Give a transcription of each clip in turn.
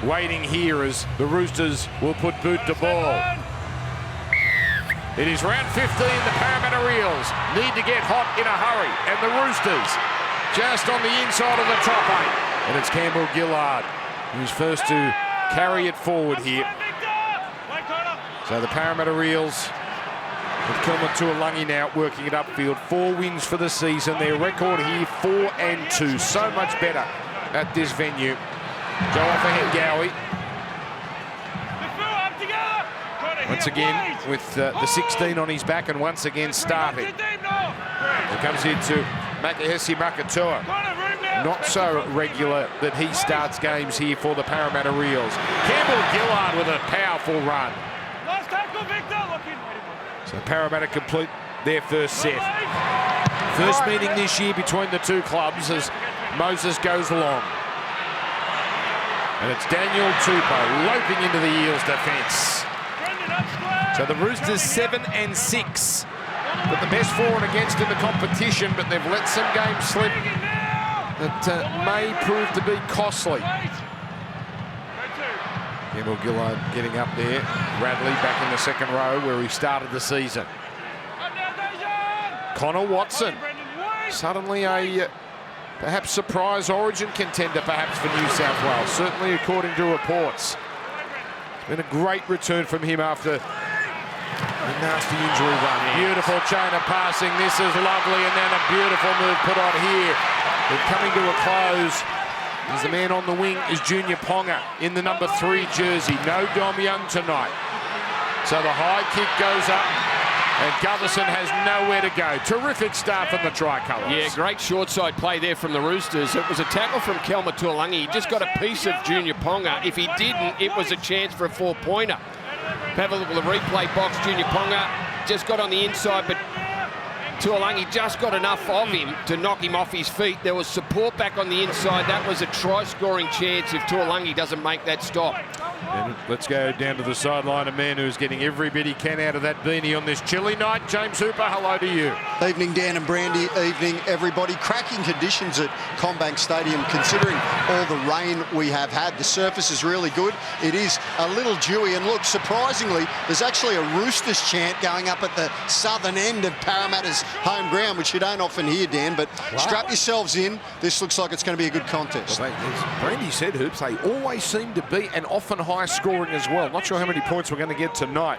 waiting here as the Roosters will put boot to ball. It is round 15, the Parramatta Eels need to get hot in a hurry, and the Roosters just on the inside of the top 8. And it's Campbell Gillard who's first to carry it forward here. So the Parramatta Eels with Kelma Tuolungi now working it upfield. 4 wins for the season. Their record here, 4-2. So much better at this venue. Joe Ofahengawi. Once again with the 16 on his back and once again starting. It comes into Makahesi Makatua. Not so regular that he starts games here for the Parramatta Eels. Campbell Gillard with a powerful run. So Parramatta complete their first set. First meeting this year between the two clubs as Moses goes along. And it's Daniel Tupou loping into the Eels defence. So the Roosters 7-6. But the best for and against in the competition, but they've let some games slip that may prove to be costly. Campbell Gillard getting up there. Radley back in the second row where he started the season. Connor Watson, suddenly a perhaps surprise origin contender perhaps for New South Wales, certainly according to reports. It's been a great return from him after a nasty injury run. Beautiful chain of passing. This is lovely, and then a beautiful move put on here. They're coming to a close. As the man on the wing is Junior Ponga in the number 3 jersey. No Dom Young tonight. So the high kick goes up, and Gutherson has nowhere to go. Terrific start from the Tricolours. Yeah, great short side play there from the Roosters. It was a tackle from Kelma Tuolungi. He just got a piece of Junior Ponga. If he didn't, it was a chance for a 4-pointer. Have a look at the replay box. Junior Ponga just got on the inside, but Tuolungi just got enough of him to knock him off his feet. There was support back on the inside. That was a try-scoring chance if Tuolungi doesn't make that stop. And let's go down to the sideline. A man who's getting every bit he can out of that beanie on this chilly night. James Hooper, hello to you. Evening, Dan and Brandy. Evening, everybody. Cracking conditions at CommBank Stadium, considering all the rain we have had. The surface is really good. It is a little dewy. And look, surprisingly, there's actually a Roosters chant going up at the southern end of Parramatta's home ground, which you don't often hear, Dan. But strap yourselves in. This looks like it's going to be a good contest. Well, as Brandy said, Hoops, they always seem to be, and often high scoring as well. Not sure how many points we're going to get tonight.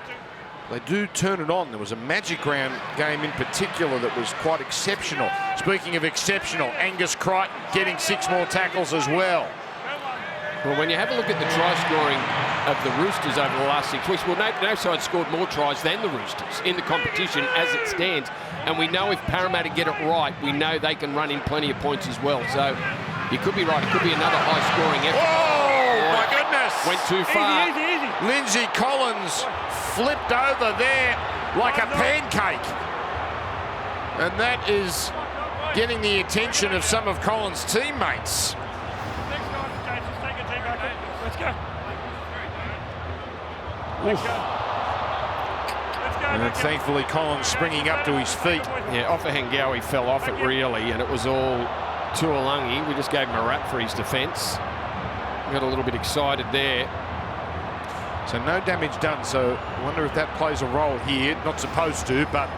They do turn it on. There was a Magic Round game in particular that was quite exceptional. Speaking of exceptional, Angus Crichton getting 6 more tackles as well. Well, when you have a look at the try scoring of the Roosters over the last 6 weeks, well, no side scored more tries than the Roosters in the competition as it stands. And we know if Parramatta get it right, we know they can run in plenty of points as well. So you could be right. It could be another high-scoring effort. Oh, my goodness. Went too far. Easy. Lindsay Collins flipped over there like a pancake. And that is getting the attention of some of Collins' teammates. Let's go. And thankfully Collins springing up to his feet. Yeah, Ofahengawi fell off it really, and it was all Tuolungi. We just gave him a rap for his defence. Got a little bit excited there. So no damage done, so I wonder if that plays a role here. Not supposed to, but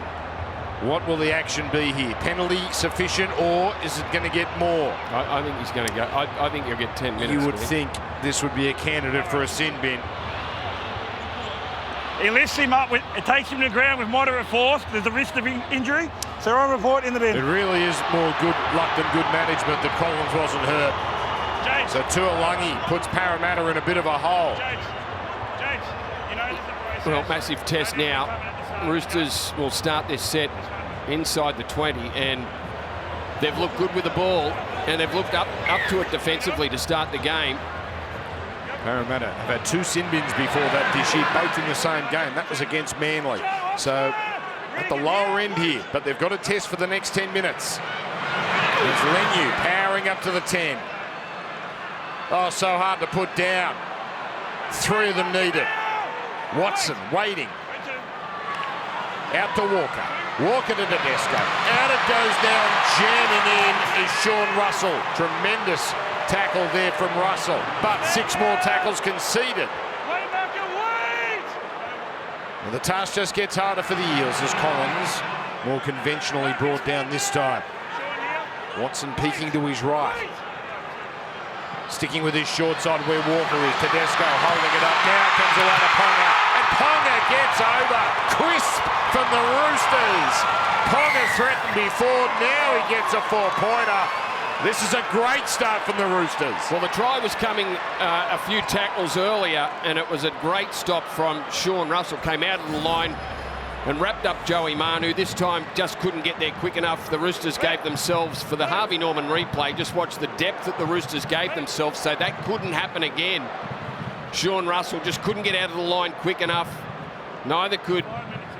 what will the action be here? Penalty sufficient, or is it going to get more? I think he's going to go. I think he'll get 10 minutes. You would think this would be a candidate for a sin bin. He lifts him up, it takes him to the ground with moderate force. There's a risk of injury, so on report in the bin. It really is more good luck than good management that Collins wasn't hurt. James. So Tuolungi puts Parramatta in a bit of a hole. James, you know, Well, massive test now. Roosters will start this set inside the 20, and they've looked good with the ball, and they've looked up to it defensively to start the game. Parramatta have had 2 sin bins before that this year, both in the same game. That was against Manly. So at the lower end here, but they've got a test for the next 10 minutes. It's Leniu powering up to the 10. Oh, so hard to put down. 3 of them needed. Watson waiting. Out to Walker. Walker to Tedesco. Out it goes now, and jamming in is Sean Russell. Tremendous tackle there from Russell, but 6 more tackles conceded. And the task just gets harder for the Eels as Collins more conventionally brought down this time. Watson peeking to his right. Sticking with his short side where Walker is. Tedesco holding it up. Now comes away to Ponga. And Ponga gets over. Crisp from the Roosters. Ponga threatened before. Now he gets a 4-pointer. This is a great start from the Roosters. Well, the try was coming a few tackles earlier, and it was a great stop from Sean Russell. Came out of the line and wrapped up Joey Manu. This time just couldn't get there quick enough. The Roosters gave themselves, for the Harvey Norman replay, just watch the depth that the Roosters gave themselves, so that couldn't happen again. Sean Russell just couldn't get out of the line quick enough. Neither could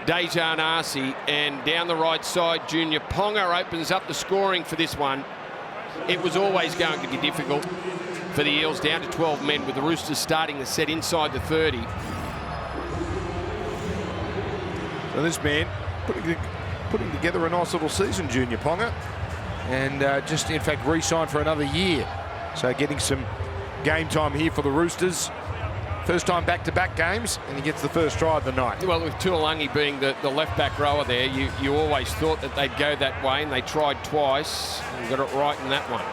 Dejan Arce, and down the right side, Junior Ponga opens up the scoring for this one. It was always going to be difficult for the Eels, down to 12 men, with the Roosters starting the set inside the 30. So this man putting together a nice little season, Junior Ponga, and just in fact re-signed for another year. So getting some game time here for the Roosters. First time back-to-back games, and he gets the first try of the night. Well, with Tuolangi being the left-back rower there, you always thought that they'd go that way, and they tried twice and got it right in that one.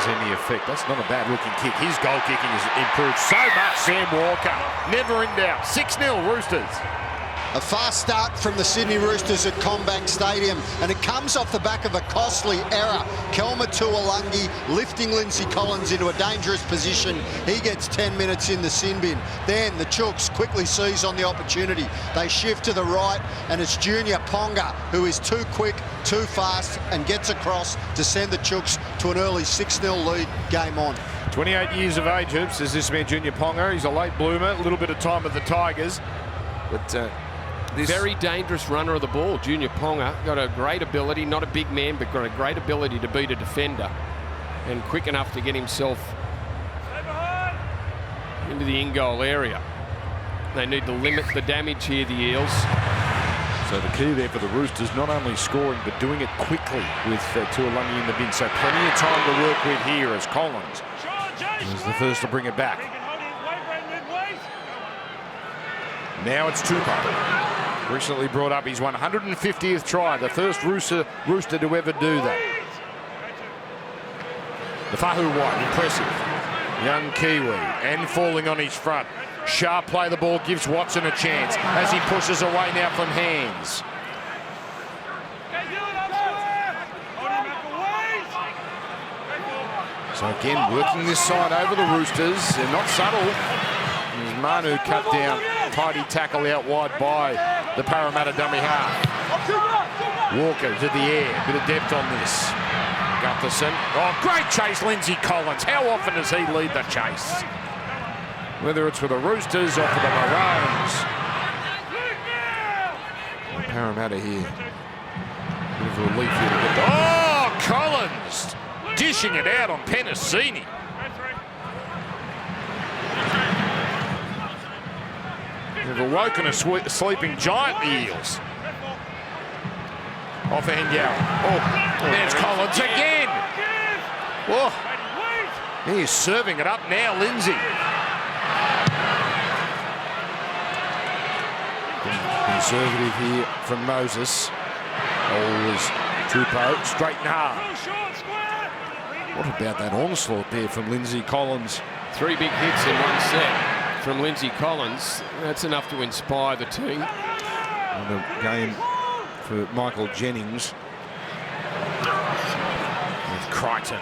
Any effect. That's not a bad looking kick. His goal kicking has improved so much. Sam Walker never in doubt. 6-0 Roosters. A fast start from the Sydney Roosters at CommBank Stadium, and it comes off the back of a costly error. Kelma Tuolangi lifting Lindsay Collins into a dangerous position. He gets 10 minutes in the sin bin. Then the Chooks quickly seize on the opportunity. They shift to the right, and it's Junior Ponga who is too quick, too fast, and gets across to send the Chooks to an early 6-0 lead. Game on. 28 years of age, Hoops, is this man Junior Ponga. He's a late bloomer, a little bit of time with the Tigers, but very dangerous runner of the ball. Junior Ponga got a great ability, not a big man, but got a great ability to beat a defender, and quick enough to get himself into the in-goal area. They need to limit the damage here, the Eels. So the key there for the Roosters, not only scoring, but doing it quickly with Tuolangi in the bin. So plenty of time to work with here as Collins is the first to bring it back. Now it's Tupou. Recently brought up his 150th try, the first Rooster to ever do that. The Fahu White, impressive. Young Kiwi, and falling on his front. Sharp play the ball, gives Watson a chance as he pushes away now from hands. So again, working this side over the Roosters. They're not subtle. There's Manu cut down. Tidy tackle out wide by the Parramatta dummy half. Walker to the air. Bit of depth on this. Gutherson. Oh, great chase, Lindsay Collins. How often does he lead the chase? Whether it's for the Roosters or for the Maroons. Parramatta here. Bit of relief here to get the... Oh, Collins! Dishing it out on Penasini. They've awoken a sleeping giant, the Eels. Offhand Yow. Oh, there's Collins again. Oh, he is serving it up now, Lindsay. Conservative here from Moses. Always Tupou, straight and hard. What about that onslaught there from Lindsay Collins? 3 big hits in one set from Lindsay Collins. That's enough to inspire the team. And a game for Michael Jennings with Crichton.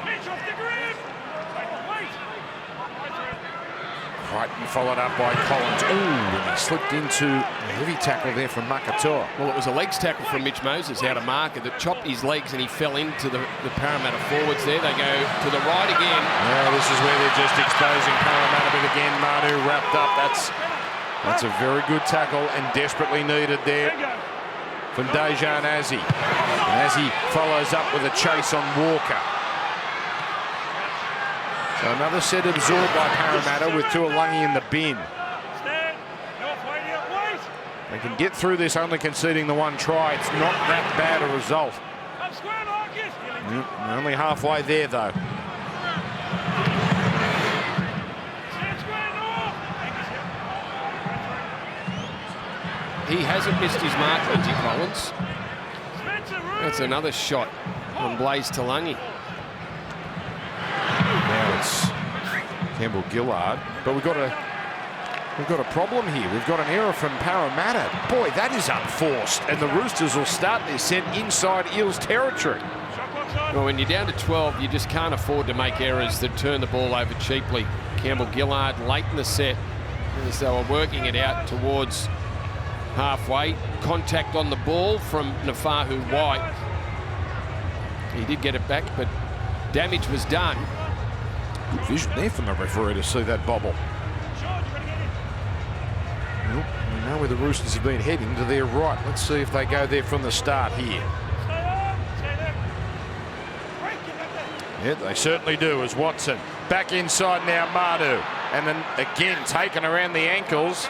Crichton followed up by Collins. Ooh, and he slipped into a heavy tackle there from Makatoa. Well, it was a legs tackle from Mitch Moses out of marker that chopped his legs, and he fell into the Parramatta forwards there. They go to the right again. Yeah, this is where they're just exposing Parramatta, but again, Manu wrapped up. That's a very good tackle and desperately needed there from Dejan Arce. And as he follows up with a chase on Walker. So another set absorbed by Parramatta with Tuolangi in the bin. They can get through this only conceding the one try. It's not that bad a result. We're only halfway there, though. He hasn't missed his mark, Lindsay Collins. That's another shot on Blaze Talangi. Now it's Campbell Gillard, but we've got a problem here. We've got an error from Parramatta. Boy, that is unforced, and the Roosters will start their set inside Eels territory. Well, when you're down to 12, you just can't afford to make errors that turn the ball over cheaply. Campbell Gillard late in the set, as they were working it out towards halfway. Contact on the ball from Nafahu White. He did get it back, but damage was done. Good vision there from the referee to see that bobble. Well, we know where the Roosters have been heading, to their right. Let's see if they go there from the start here. Yeah, they certainly do, as Watson. Back inside now, Madu. And then again taken around the ankles.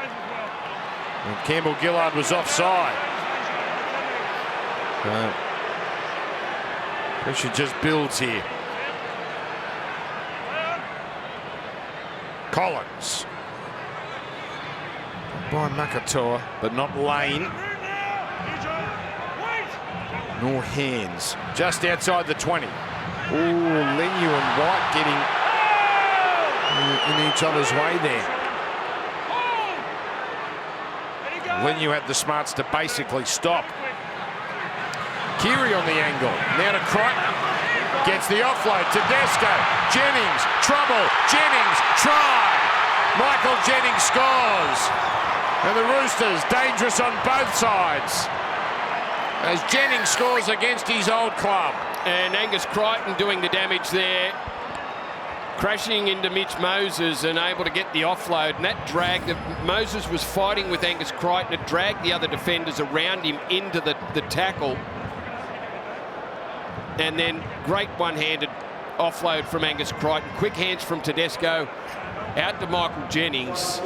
And Campbell Gillard was offside. Pressure just builds here. Collins. By Makatoa, but not Lane. Nor Hands. Just outside the 20. Oh, Leniu and White getting in each other's way there. Leniu had the smarts to basically stop. Keary on the angle. Now to Crichton. Gets the offload to Desco. Jennings, trouble. Jennings, try. Michael Jennings scores. And the Roosters dangerous on both sides, as Jennings scores against his old club. And Angus Crichton doing the damage there, crashing into Mitch Moses and able to get the offload. And that dragged, Moses was fighting with Angus Crichton. It dragged the other defenders around him into the tackle. And then great one-handed offload from Angus Crichton. Quick hands from Tedesco out to Michael Jennings.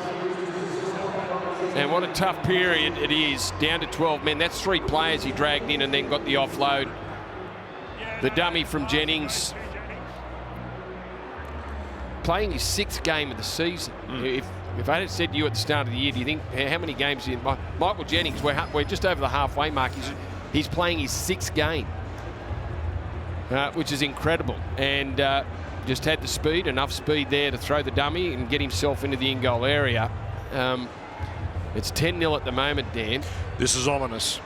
And what a tough period it is, down to 12 men. That's 3 players he dragged in and then got the offload. The dummy from Jennings. Playing his 6th game of the season. If I had said to you at the start of the year, do you think, how many games in Michael Jennings, we're just over the halfway mark. He's playing his 6th game, which is incredible. And just had the speed, enough speed there to throw the dummy and get himself into the in-goal area. It's 10-0 at the moment, Dan. This is ominous.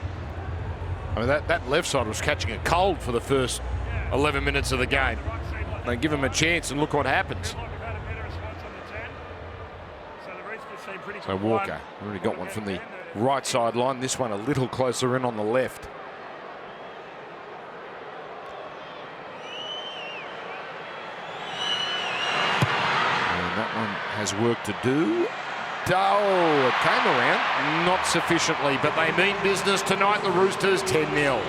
I mean, that left side was catching a cold for the first 11 minutes of the game. They give him a chance and look what happens. So Walker already got one from the right sideline. This one a little closer in on the left. And that one has work to do. Oh, it came around, not sufficiently, but they mean business tonight, the Roosters, 10-0.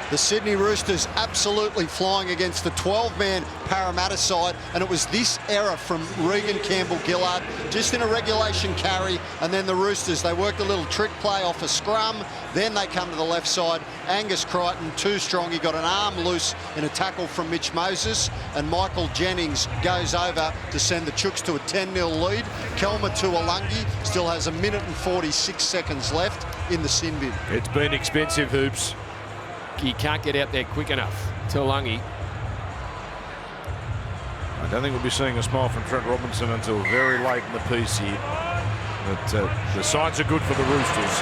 The Sydney Roosters absolutely flying against the 12-man Parramatta side, and it was this error from Regan Campbell-Gillard, just in a regulation carry, and then the Roosters, they worked a little trick play off a scrum, then they come to the left side. Angus Crichton, too strong, he got an arm loose in a tackle from Mitch Moses, and Michael Jennings goes over to send the Chooks to a 10-0 lead. Kelma Tuolangi still has 1 minute and 46 seconds left in the sin bin. It's been expensive, Hoops. He can't get out there quick enough. Tuolangi. I don't think we'll be seeing a smile from Trent Robinson until very late in the piece here. But the signs are good for the Roosters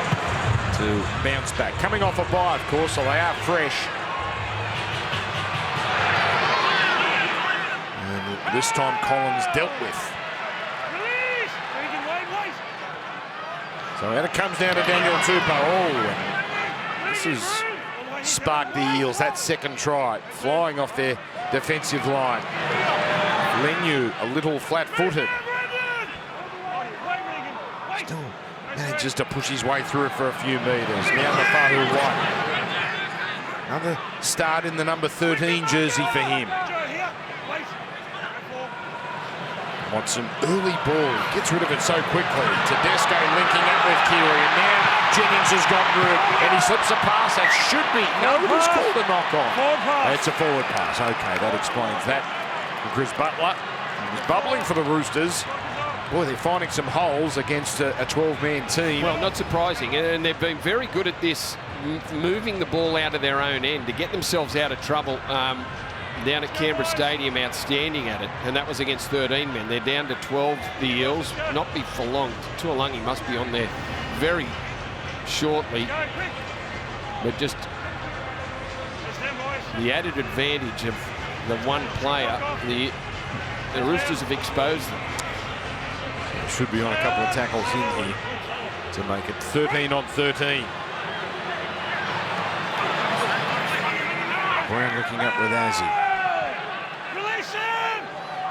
to bounce back. Coming off a bye, of course, so they are fresh. And this time Collins dealt with. So then it comes down to Daniel Tupou. Oh, this is sparked the Eels. That second try, flying off their defensive line. Leniu a little flat-footed. Still manages to push his way through it for a few metres. Now Nafahu White. Another start in the number 13 jersey for him. Wants some early ball. Gets rid of it so quickly. Tedesco linking up with Keary. And now Jennings has got room, and he slips a pass. That should be. No, it is called a knock-on. Forward pass. It's a forward pass. Okay, that explains that. Chris Butler is bubbling for the Roosters. Boy, they're finding some holes against a 12-man team. Well, not surprising, and they've been very good at this, moving the ball out of their own end to get themselves out of trouble. Down at Canberra Stadium, outstanding at it, and that was against 13 men. They're down to 12, the Eels. Not be for long. Tuolungi must be on there very shortly, but just the added advantage of the one player, the Roosters have exposed them. Should be on a couple of tackles in here to make it 13 on 13. Brown looking up with Azzy. Release him!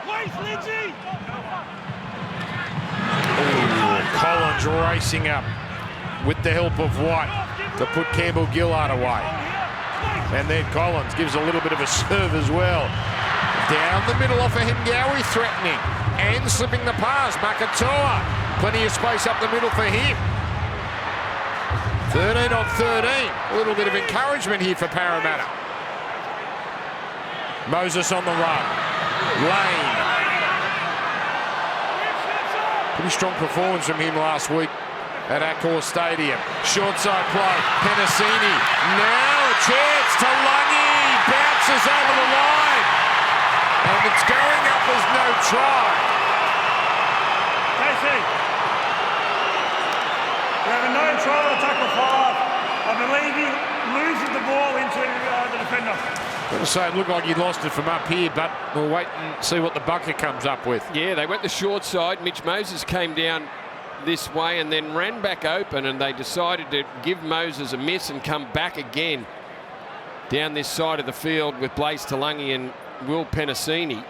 Wait, Lindsay! Collins racing up with the help of White to put Campbell Gillard away. And then Collins gives a little bit of a serve as well. Down the middle off of Hengawi, threatening and slipping the pass. Makatoa, plenty of space up the middle for him. 13 on 13. A little bit of encouragement here for Parramatta. Moses on the run. Lane. Pretty strong performance from him last week at Accor Stadium. Short side play. Penasini. Now a chance to Lungy. Bounces over the line. And it's going up as no try. Casey. We have a no try on tackle 5. I believe he loses the ball into the defender. I'm going to say it looked like he lost it from up here, but we'll wait and see what the bucket comes up with. Yeah, they went the short side. Mitch Moses came down this way and then ran back open, and they decided to give Moses a miss and come back again down this side of the field with Blaise Tuolungi and Will Penasini.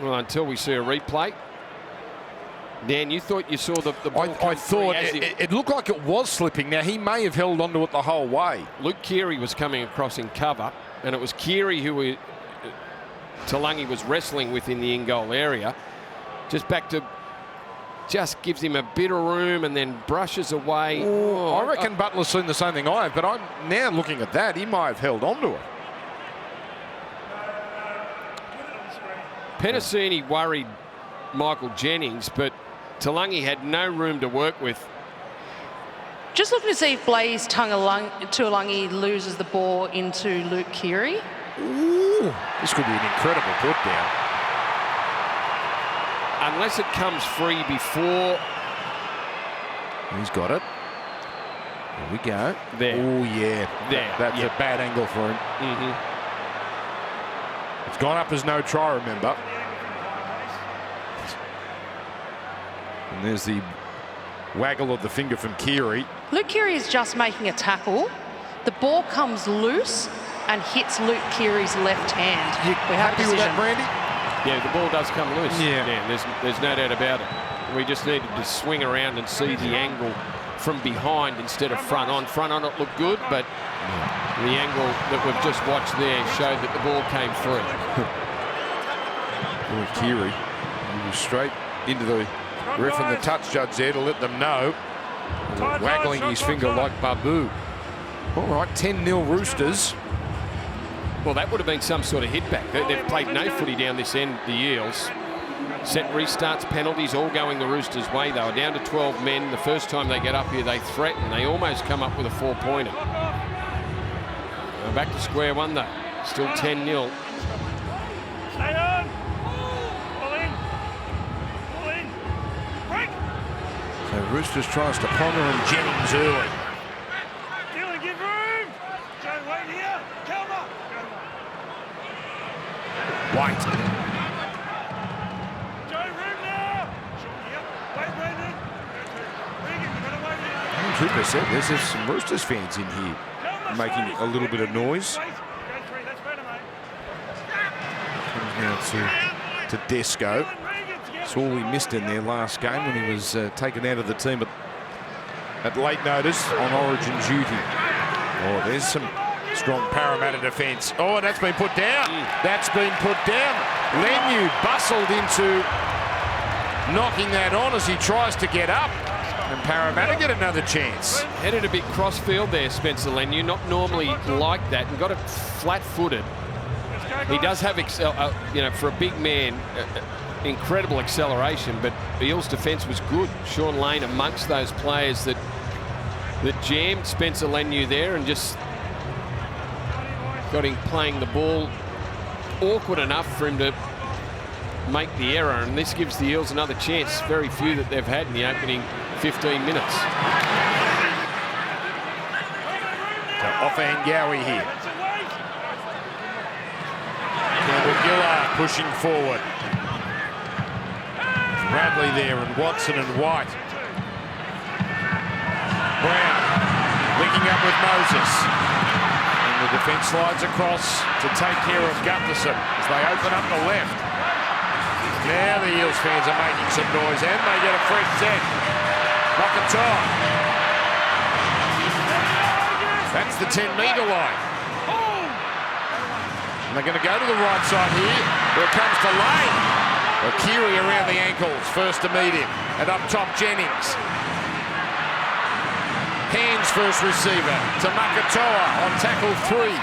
Well, until we see a replay. Dan, you thought you saw the ball I thought it looked like it was slipping. Now, he may have held onto it the whole way. Luke Keary was coming across in cover, and it was Keary who Tuolungi was wrestling with in the in-goal area. Just back to, just gives him a bit of room and then brushes away. Oh, I reckon Butler's seen the same thing I have, but I'm now looking at that. He might have held onto it. Penasini worried Michael Jennings, but Tuolungi had no room to work with. Just looking to see if Blaise Tuolungi loses the ball into Luke Keary. Ooh, this could be an incredible put down. Unless it comes free before. He's got it. There we go. There. Oh, yeah. There. That's yeah. a bad angle for him. It's gone up as no try, remember. And there's the waggle of the finger from Keary. Luke Keary is just making a tackle. The ball comes loose and hits Luke Keary's left hand. You We have happy with that, Brandy? Yeah, the ball does come loose. Yeah. There's no doubt about it. We just needed to swing around and see the angle from behind instead of front on. Front on it looked good, but the angle that we've just watched there showed that the ball came free. Boy, Keary, he was straight into the ref and the touch judge there to let them know. Waggling his finger like Babu. All right, 10-0 Roosters. Well, that would have been some sort of hit back. They've played no footy down this end, the Eels. Set restarts, penalties, all going the Roosters' way. They were down to 12 men. The first time they get up here, they threaten. They almost come up with a 4-pointer. Back to square one, though. Still 10-0. Stay on. Pull in. Pull in. Break. So Roosters tries to Ponga and Jennings early. Dylan, give room. Joe, wait here. Kelma. White. Joe, room now. Yep. Wait, Brendan. Regan, you've got to wait here. Trooper said there's some Roosters fans in here making a little bit of noise. Go 3. That's better, mate. Comes now to Desco. That's all he missed in their last game when he was taken out of the team at late notice on Origin duty. Oh, there's some strong Parramatta defence. Oh, and that's been put down. That's been put down. Leniu bustled into knocking that on as he tries to get up. And Parramatta get another chance. Headed a bit cross-field there, Spencer Leniu. Not normally like that, and got it flat-footed. He does have, for a big man, incredible acceleration, but Eels' defence was good. Sean Lane amongst those players that jammed Spencer Leniu there and just got him playing the ball awkward enough for him to make the error, and this gives the Eels another chance, very few that they've had in the opening 15 minutes. So offhand Gowie here. Campbell-Gillard pushing forward. Bradley there and Watson and White. Brown linking up with Moses. And the defence slides across to take care of Gutherson as they open up the left. Now the Eels fans are making some noise and they get a fresh set. Makatoa. That's the 10-metre line. And they're going to go to the right side here. Here it comes to Lane. Keary around the ankles, first to meet him. And up top, Jennings. Hands first receiver to Makatoa on tackle 3.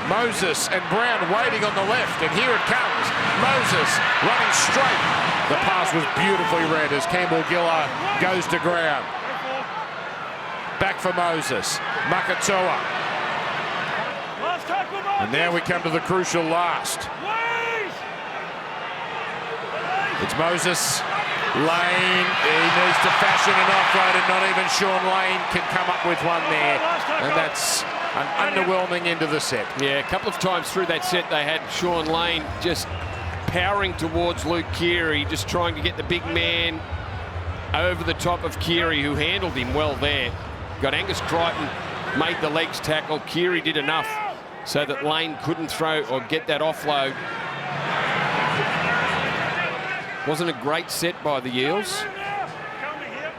Moses and Brown waiting on the left, and here it comes. Moses running straight. The pass was beautifully read as Campbell-Gillard goes to ground. Back for Moses. Makatoa. And now we come to the crucial last. It's Moses. Lane, he needs to fashion an offload, and not even Sean Lane can come up with one there. And that's an underwhelming end of the set. Yeah, a couple of times through that set they had Sean Lane just powering towards Luke Keary, just trying to get the big man over the top of Keary, who handled him well there. Got Angus Crichton, made the legs tackle. Keary did enough so that Lane couldn't throw or get that offload. Wasn't a great set by the Eels.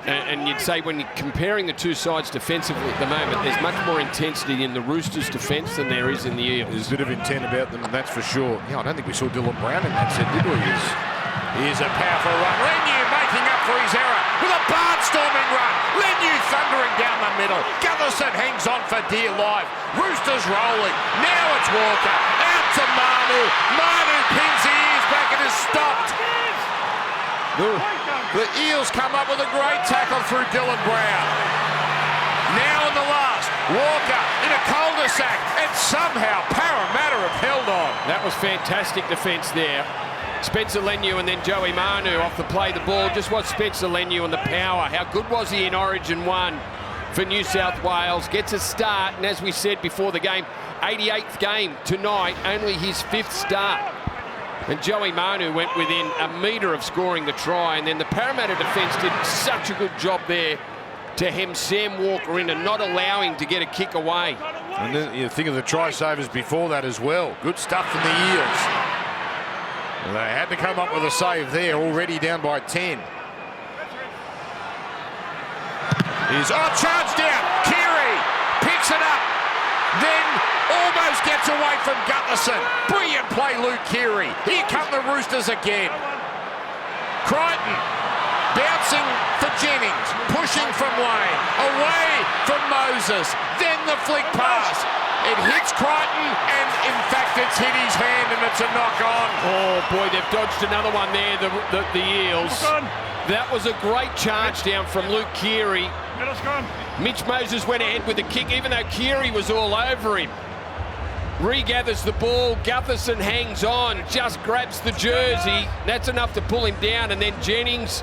And you'd say when you're comparing the two sides defensively at the moment, there's much more intensity in the Roosters' defence than there is in the Eels. There's a bit of intent about them, that's for sure. Yeah, I don't think we saw Dylan Brown in that set, did we? Here's a powerful run. Leniu making up for his error with a barnstorming run. Leniu thundering down the middle. Gutherson hangs on for dear life. Roosters rolling. Now it's Walker. Out to Manu. Manu pins the ears back and is stopped. The Eels come up with a great tackle through Dylan Brown. Now in the last, Walker in a cul-de-sac, and somehow Parramatta have held on. That was fantastic defence there. Spencer Leniu and then Joey Manu off the play the ball. Just watch Spencer Leniu and the power. How good was he in Origin 1 for New South Wales? Gets a start, and as we said before the game, 88th game tonight, only his 5th start. And Joey Manu went within a metre of scoring the try, and then the Parramatta defence did such a good job there to hem Sam Walker in and not allow him to get a kick away. And then you think of the try savers before that as well. Good stuff from the Eels. Well, they had to come up with a save there, already down by 10. Charged down. Keary picks it up. Then almost gets away from Gutherson. Brilliant play, Luke Keary. Here come the Roosters again. Crichton bouncing for Jennings, pushing from Lane, away from Moses. Then the flick pass. It hits Crichton, and in fact it's hit his hand, and it's a knock on. Oh boy, they've dodged another one there, the Eels. That was a great charge down from Luke Keary. Mitch Moses went ahead with a kick, even though Keary was all over him. Regathers the ball, Gutherson hangs on, just grabs the jersey. That's enough to pull him down, and then Jennings,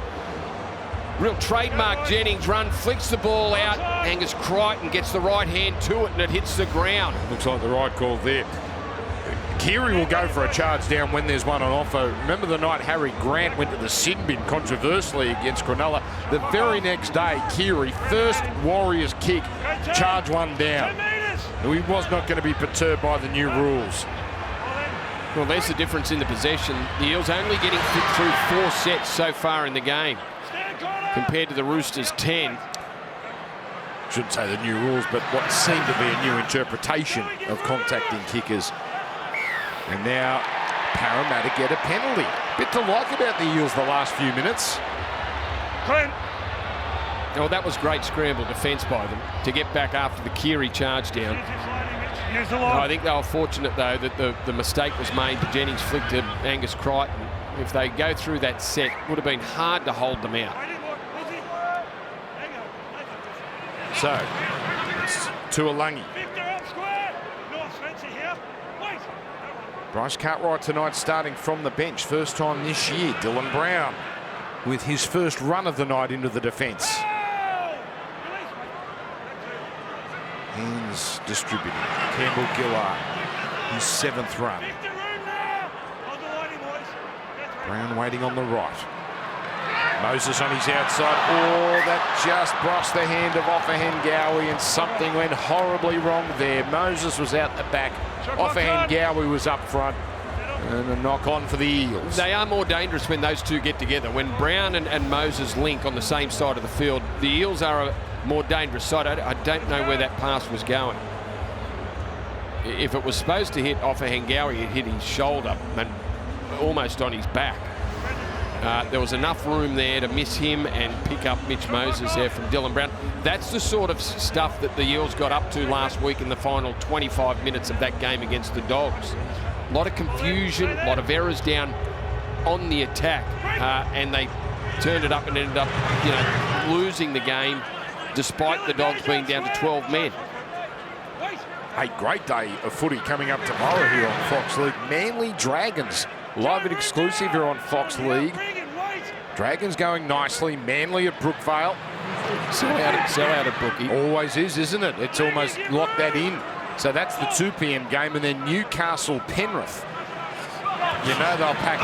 real trademark Jennings run, flicks the ball out. Angus Crichton gets the right hand to it, and it hits the ground. Looks like the right call there. Keary will go for a charge down when there's one on offer. Remember the night Harry Grant went to the sin bin controversially against Cronulla? The very next day, Keary, first Warriors kick, charge one down. He was not going to be perturbed by the new rules. Well, there's the difference in the possession. The Eels only getting through 4 sets so far in the game, compared to the Roosters' 10. Shouldn't say the new rules, but what seemed to be a new interpretation of contacting kickers. And now Parramatta get a penalty. Bit to like about the Eels the last few minutes. Clint. Oh, that was great scramble defence by them to get back after the Keary charge down. Use the line. I think they were fortunate, though, that the mistake was made. The Jennings flick to Angus Crichton. If they go through that set, it would have been hard to hold them out. So, it's Tuolangi. Bryce Cartwright tonight starting from the bench. First time this year. Dylan Brown with his first run of the night into the defence. Hands distributed. Campbell Gillard, his 7th run. Brown waiting on the right. Moses on his outside. Oh, that just brushed the hand of Offahen-Gowie and something went horribly wrong there. Moses was out the back. Offahen-Gowie was up front. And a knock on for the Eels. They are more dangerous when those two get together. When Brown and Moses link on the same side of the field, the Eels are a more dangerous side. I don't know where that pass was going. If it was supposed to hit Offahen-Gowie, it hit his shoulder and almost on his back. There was enough room there to miss him and pick up Mitch Moses there from Dylan Brown. That's the sort of stuff that the Eels got up to last week in the final 25 minutes of that game against the Dogs. A lot of confusion, a lot of errors down on the attack, and they turned it up and ended up, losing the game despite the Dogs being down to 12 men. A great day of footy coming up tomorrow here on Fox League. Manly Dragons, live and exclusive here on Fox League. Dragons going nicely. Manly at Brookvale. Sell out at Brookie. Always is, isn't it? It's almost locked that in. So that's the 2 p.m. game, and then Newcastle Penrith. You know they'll pack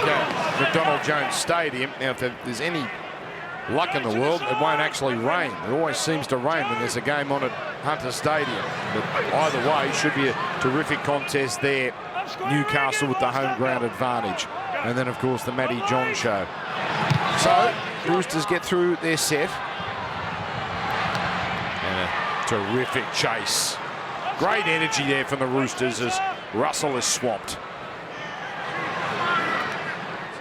McDonald Jones Stadium. Now, if there's any luck in the world, it won't actually rain. It always seems to rain when there's a game on at Hunter Stadium. But either way, should be a terrific contest there. Newcastle with the home ground advantage. And then, of course, the Matty John show. So, Roosters get through their set. And a terrific chase. Great energy there from the Roosters as Russell is swamped.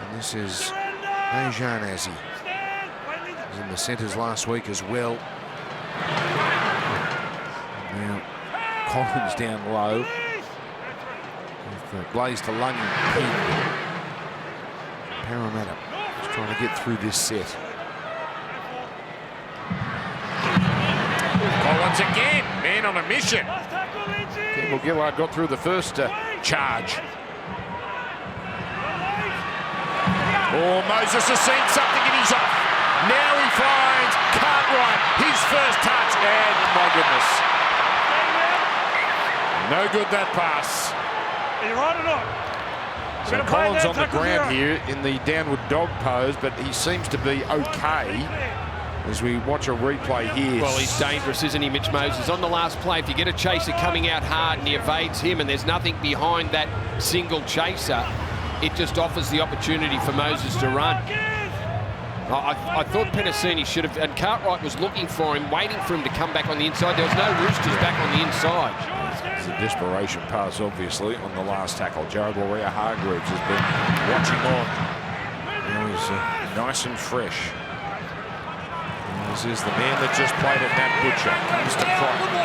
And this is Dejan Azzi. He was in the centres last week as well. Now, Collins down low. With Blaze to Lungy. Parramatta just trying to get through this set. Collins again, man on a mission. Campbell Gillard got through the first charge. Oh, Moses has seen something and he's off. Now he finds Cartwright, his first touch, and my goodness. No good that pass. Are you right or not? So Collins on the ground here in the downward dog pose, but he seems to be okay as we watch a replay here. Well, he's dangerous, isn't he, Mitch Moses? On the last play, if you get a chaser coming out hard and he evades him and there's nothing behind that single chaser, it just offers the opportunity for Moses to run. I thought Penasini should have, and Cartwright was looking for him, waiting for him to come back on the inside. There was no Roosters back on the inside. It's a desperation pass, obviously, on the last tackle. Jared Warrior-Hargreaves has been watching on. Now he's nice and fresh. And this is the man that just played at Matt Butcher, Mr. Crichton.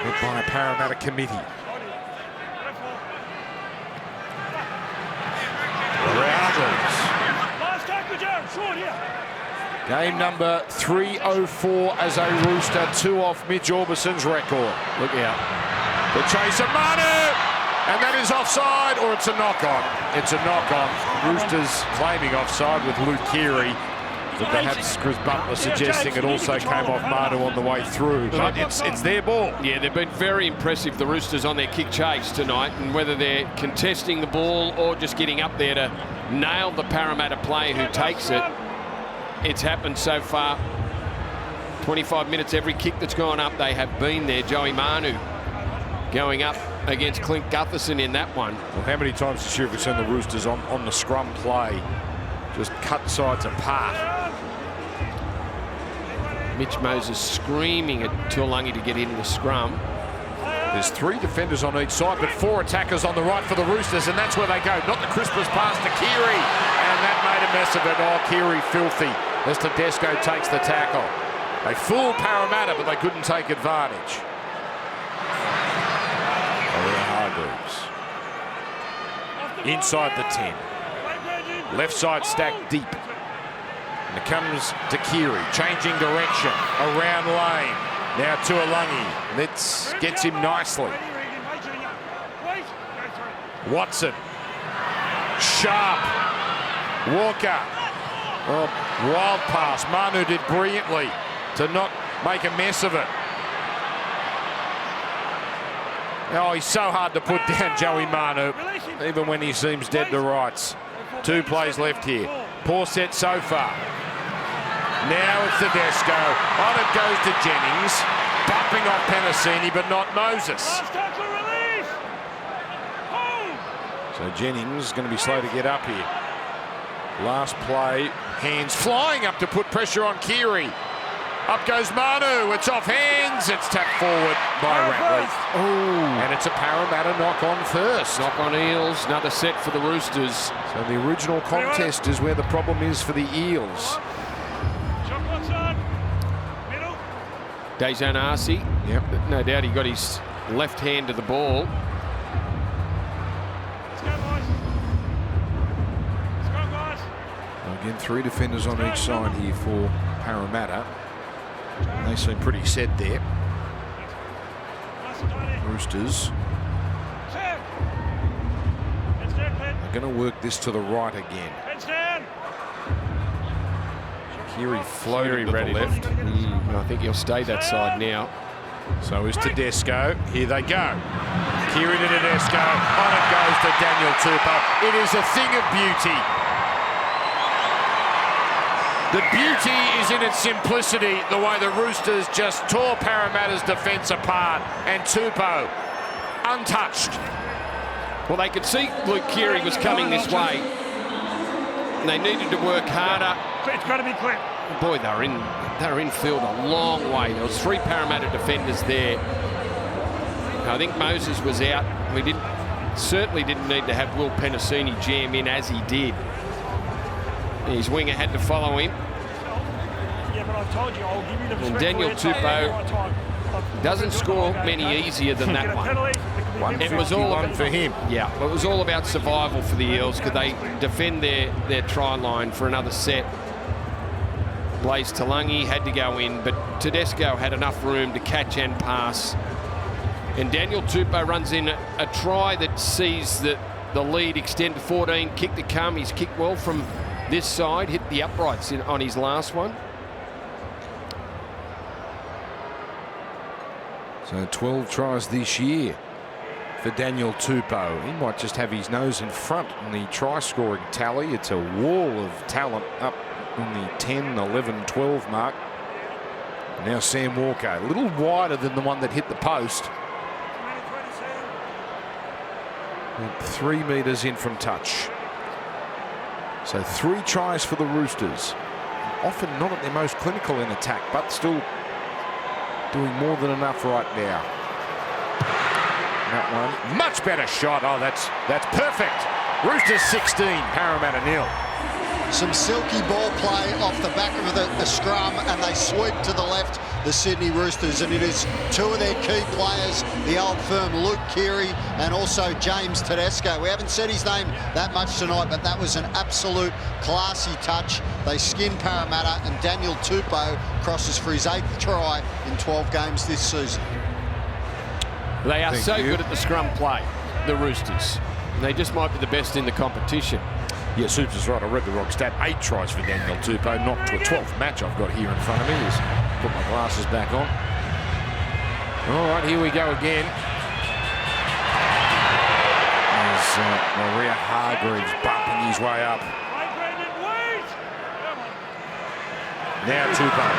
Led by a Parramatta committee. Game number 304 as a Rooster, 2 off Mitch Orbison's record. Look out. The chase of Manu! And that is offside, or it's a knock-on. It's a knock-on. Roosters claiming offside with Luke Keary. But perhaps Chris Butler suggesting it also came off Manu on the way through. But it's their ball. Yeah, they've been very impressive, the Roosters, on their kick chase tonight. And whether they're contesting the ball or just getting up there to nail the Parramatta player who takes it, it's happened so far. 25 minutes, every kick that's gone up, they have been there. Joey Manu going up against Clint Gutherson in that one. Well, how many times this year have we seen the Roosters on the scrum play just cut sides apart? Mitch Moses screaming at Tuolangi to get in the scrum. There's 3 defenders on each side, but 4 attackers on the right for the Roosters, and that's where they go. Not the crispest pass to Keary, and that made a a mess of it. Oh, Keary filthy as Tedesco takes the tackle. They fooled Parramatta, but they couldn't take advantage. Hargreaves. Inside the 10. Left side stacked deep. And it comes to Keary, changing direction, around lane. Now to Alungi. That gets him nicely. Watson. Sharp. Walker. Oh, wild pass. Manu did brilliantly to not make a mess of it. Oh, he's so hard to put down, Joey Manu, even when he seems dead to rights. 2 plays left here. Poor set so far. Now it's Tedesco. On it goes to Jennings. Bumping off Penasini, but not Moses. So Jennings is going to be slow to get up here. Last play. Hands flying up to put pressure on Keary. Up goes Manu. It's off hands. It's tapped forward by Ratley. Oh, and it's a Parramatta knock on first. Knock on Eels. Another set for the Roosters. So the original contest is where the problem is for the Eels. Dejan Arce. Yep. No doubt he got his left hand to the ball. Again, 3 defenders on each side here for Parramatta. And they seem pretty set there. Roosters are going to work this to the right again. Keary floated to the left. I think he'll stay that side now. So is Tedesco. Here they go. Keary to Tedesco. On it goes to Daniel Tupou. It is a thing of beauty. The beauty is in its simplicity, the way the Roosters just tore Parramatta's defence apart, and Tupou untouched. Well, they could see Luke Keary was coming this way, and they needed to work harder. It's got to be quick. Boy, they were in field a long way. There was 3 Parramatta defenders there. I think Moses was out. We certainly didn't need to have Will Penasini jam in as he did. His winger had to follow him. Yeah, but I told you, I'll give you the And Daniel Tupou doesn't score many easier than that one. It was all about, for him. Yeah, it was all about survival for the Eels. Could they defend their try line for another set? Blaze Talangi had to go in, but Tedesco had enough room to catch and pass. And Daniel Tupou runs in a try that sees the lead extend to 14. Kick to come. He's kicked well from this side, hit the uprights on his last one. So 12 tries this year for Daniel Tupou. He might just have his nose in front in the try-scoring tally. It's a wall of talent up in the 10, 11, 12 mark. Now Sam Walker, a little wider than the one that hit the post. And 3 metres in from touch. So 3 tries for the Roosters. Often not at their most clinical in attack, but still doing more than enough right now. That one, much better shot. Oh, that's perfect. Roosters 16, Parramatta 0. Some silky ball play off the back of the scrum, and they sweep to the left, the Sydney Roosters, and it is 2 of their key players, the old firm Luke Keary and also James Tedesco. We haven't said his name that much tonight, but that was an absolute classy touch. They skin Parramatta, and Daniel Tupou crosses for his 8th try in 12 games this season. They are so good at the scrum play, the Roosters. They just might be the best in the competition. Yeah, Soups is right. I read the wrong stat. 8 tries for Daniel Tupou, not to a 12th match I've got here in front of me. Just put my glasses back on. All right, here we go again. There's Maria Hargreaves bumping his way up. Now Tupou.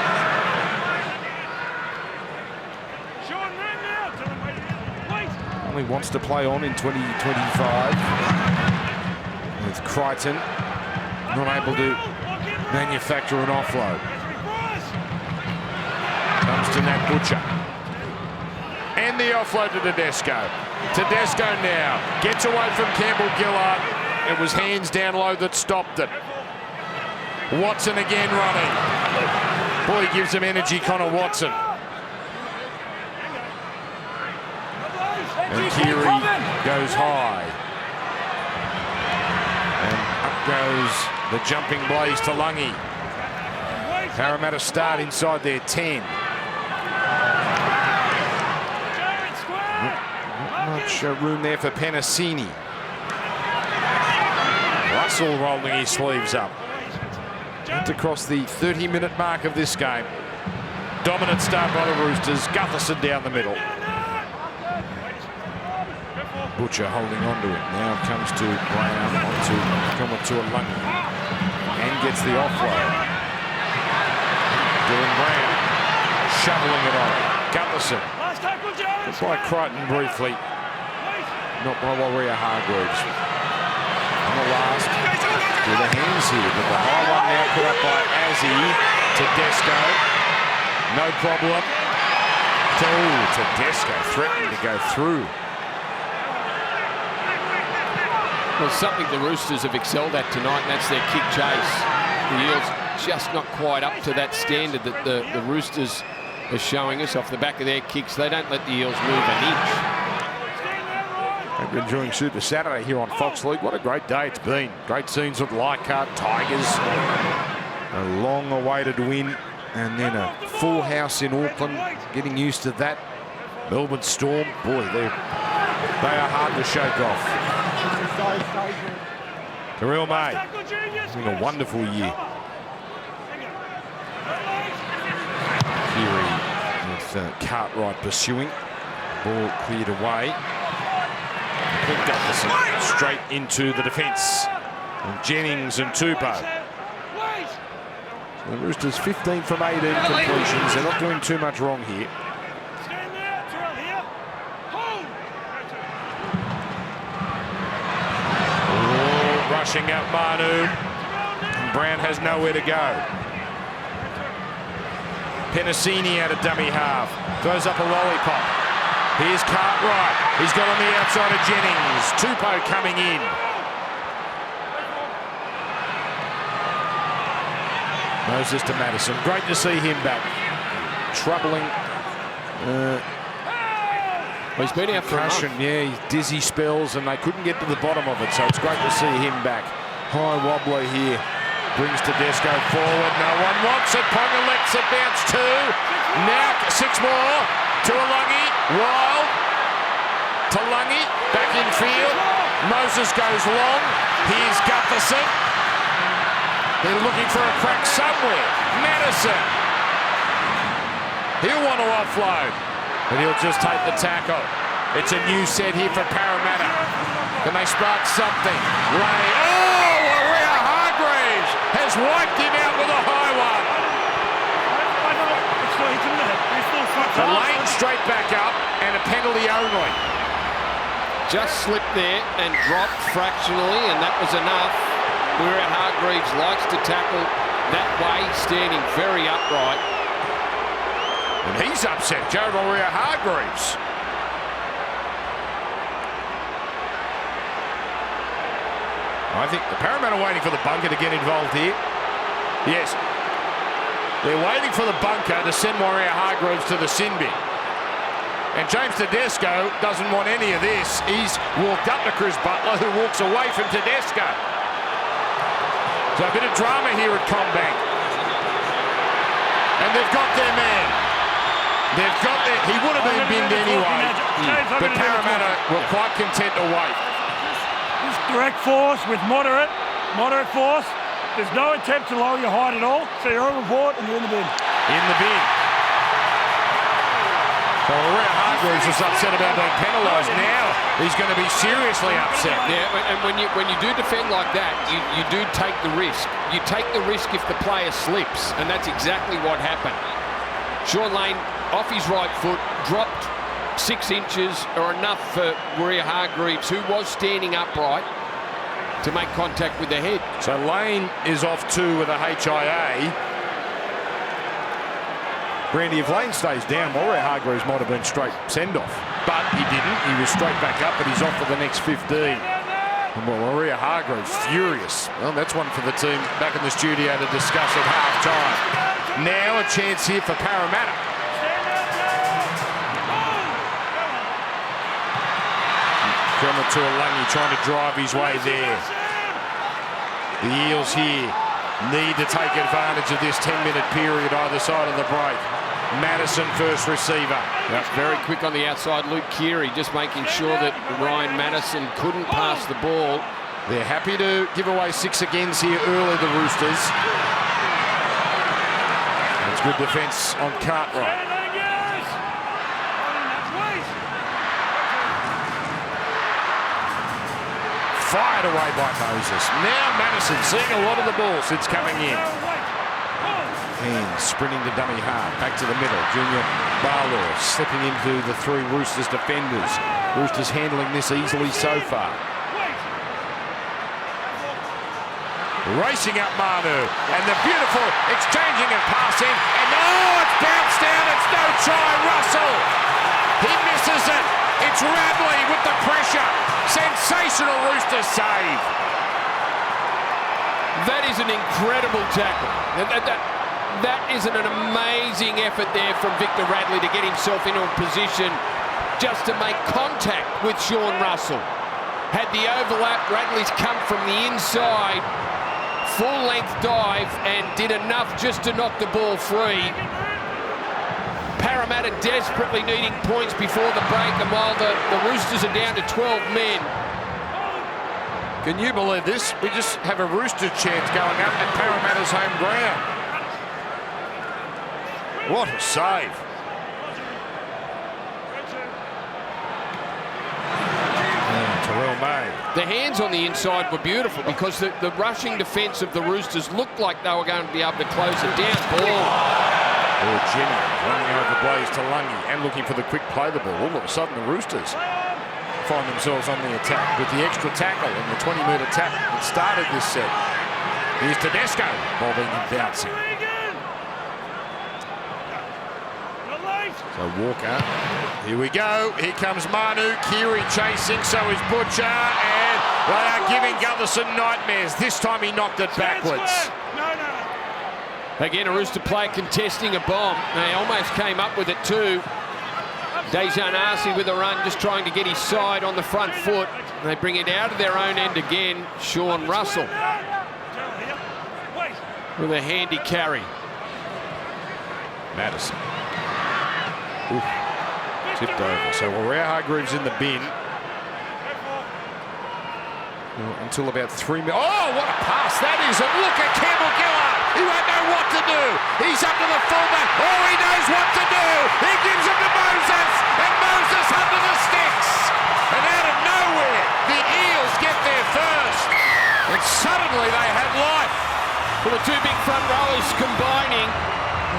Only wants to play on in 2025. With Crichton not able to manufacture an offload. Comes to Nat Butcher. And the offload to Tedesco. Tedesco now gets away from Campbell Gillard. It was hands down low that stopped it. Watson again running. Boy, he gives him energy, Connor Watson. And Keary goes high. And up goes the jumping blaze to Lungy. Parramatta start inside their 10. Not much room there for Penasini. Russell rolling his sleeves up. Just across the 30-minute mark of this game. Dominant start by the Roosters. Gutherson down the middle. Butcher holding on to it. Now it comes to Brown onto a Lungy. And gets the offload. Dylan Brown shoveling it on. Gutherson. Just by Crichton briefly. Not by Warrior Hargreaves. On the last. With the hands here. But the high one now put up by Azzy. Tedesco. No problem. Tedesco threatening to go through. Well, something the Roosters have excelled at tonight, and that's their kick chase. The Eels just not quite up to that standard that the Roosters are showing us off the back of their kicks. They don't let the Eels move an inch. Hope you're enjoying Super Saturday here on Fox League. What a great day it's been. Great scenes with Leichhardt, Tigers. A long-awaited win, and then a full house in Auckland. Getting used to that. Melbourne Storm, boy, they are hard to shake off. Terrell May, having a wonderful year. Keary with Cartwright pursuing. Ball cleared away. Gutherson straight into the defence. And Jennings and Tupou. So the Roosters 15 from 18 completions. They're not doing too much wrong here. Rushing out Manu. And Brown has nowhere to go. Penasini out of dummy half. Throws up a lollipop. Here's Cartwright. He's got on the outside of Jennings. Tupou coming in. Moses to Madison. Great to see him back. Troubling. He's been out for concussion. Yeah, dizzy spells, and they couldn't get to the bottom of it, so it's great to see him back. High wobbler here. Brings Tedesco forward. No one wants it. Ponga lets it bounce two. Now 6 more. To Lungy. Wild. To Lungy. Back in field. Moses goes long. Here's Gutherson. They're looking for a crack somewhere. Madison. He'll want to offload. But he'll just take the tackle. It's a new set here for Parramatta. Can they spark something? Lay. Oh, Warrior Hargreaves has wiped him out with a high one. The lane straight back up and a penalty only. Just slipped there and dropped fractionally, and that was enough. Warrior Hargreaves likes to tackle that way, standing very upright. And he's upset, Jared Warrior Hargreaves. I think the Parramatta are waiting for the bunker to get involved here. Yes. They're waiting for the bunker to send Warrior Hargreaves to the sin bin. And James Tedesco doesn't want any of this. He's walked up to Chris Butler, who walks away from Tedesco. So a bit of drama here at CommBank. And they've got their man. They've got their... He would have been binned anyway. But Parramatta were quite content to wait. Just direct force with moderate force. There's no attempt to lower your height at all. So you're on report and you're in the bin. In the bin. So Warrior Hargreaves is upset about being penalised. Now he's going to be seriously upset. Yeah, and when you do defend like that, you do take the risk. You take the risk if the player slips, and that's exactly what happened. Sean Lane, off his right foot, dropped 6 inches or enough for Warrior Hargreaves, who was standing upright, to make contact with the head. So Lane is off too with a HIA. Brandy, if Lane stays down, Warrior Hargreaves might have been straight send-off. But he didn't. He was straight back up, but he's off for the next 15. Well, Maria Hargreaves furious. Well, that's one for the team back in the studio to discuss at half-time. Now a chance here for Parramatta. Kelma trying to drive his way there. The Eels here need to take advantage of this 10-minute period either side of the break. Madison first receiver. That's very quick on the outside. Luke Keary just making sure that Ryan Madison couldn't pass the ball. They're happy to give away 6 agains here early, the Roosters. That's good defence on Cartwright. Fired away by Moses. Now Madison seeing a lot of the ball since coming in. And sprinting to dummy half. Back to the middle. Junior Barlow slipping into the 3 Roosters defenders. Roosters handling this easily so far. Racing up Manu. And the beautiful exchanging and passing. And oh, it's bounced down. It's no try. Russell. He misses it. It's Radley with the pressure. Sensational Roosters save. That is an incredible tackle. That is an amazing effort there from Victor Radley to get himself into a position just to make contact with Sean Russell. Had the overlap, Radley's come from the inside, full-length dive, and did enough just to knock the ball free. Parramatta desperately needing points before the break, and while the Roosters are down to 12 men. Can you believe this? We just have a Roosters chance going up at Parramatta's home ground. What a save. Terrell May. The hands on the inside were beautiful because the rushing defence of the Roosters looked like they were going to be able to close it down. Or Jenny running over Blaze to Lungy and looking for the quick play the ball. All of a sudden the Roosters find themselves on the attack with the extra tackle and the 20-metre tap that started this set. Here's Tedesco bobbing and bouncing. So Walker, here we go. Here comes Manu. Keary chasing, so is Butcher, and they are giving Gutherson nightmares. This time he knocked it backwards. Again, a Rooster player contesting a bomb. They almost came up with it too. Dejan Arce with a run, just trying to get his side on the front foot. They bring it out of their own end again. Sean Russell with a handy carry. Madison. Oof. Tipped over. So Maria Hargreaves in the bin. Until about 3 minutes. Oh, what a pass that is. And look at Campbell Gillard. He won't know what to do. He's up to the fullback. Oh, he knows what to do. He gives it to Moses. And Moses under the sticks. And out of nowhere, the Eels get there first. And suddenly they have life. Well, the 2 big front rowers combining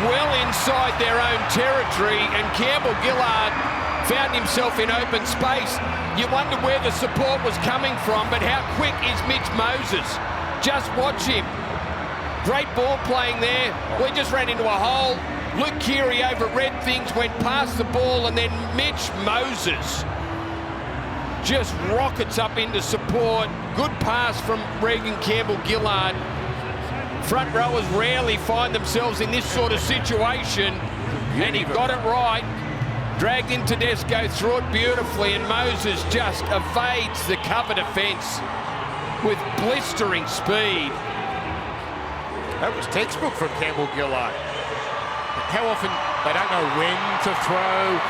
well inside their own territory, and Campbell Gillard found himself in open space. You wonder where the support was coming from, but how quick is Mitch Moses? Just watch him. Great ball playing there. We just ran into a hole. Luke Keary overread things, went past the ball, and then Mitch Moses just rockets up into support. Good pass from Regan Campbell Gillard. Front rowers rarely find themselves in this sort of situation, and he got it right. Dragged in Tedesco, threw it beautifully, and Moses just evades the cover defence with blistering speed. That was textbook from Campbell Gillard. How often they don't know when to throw.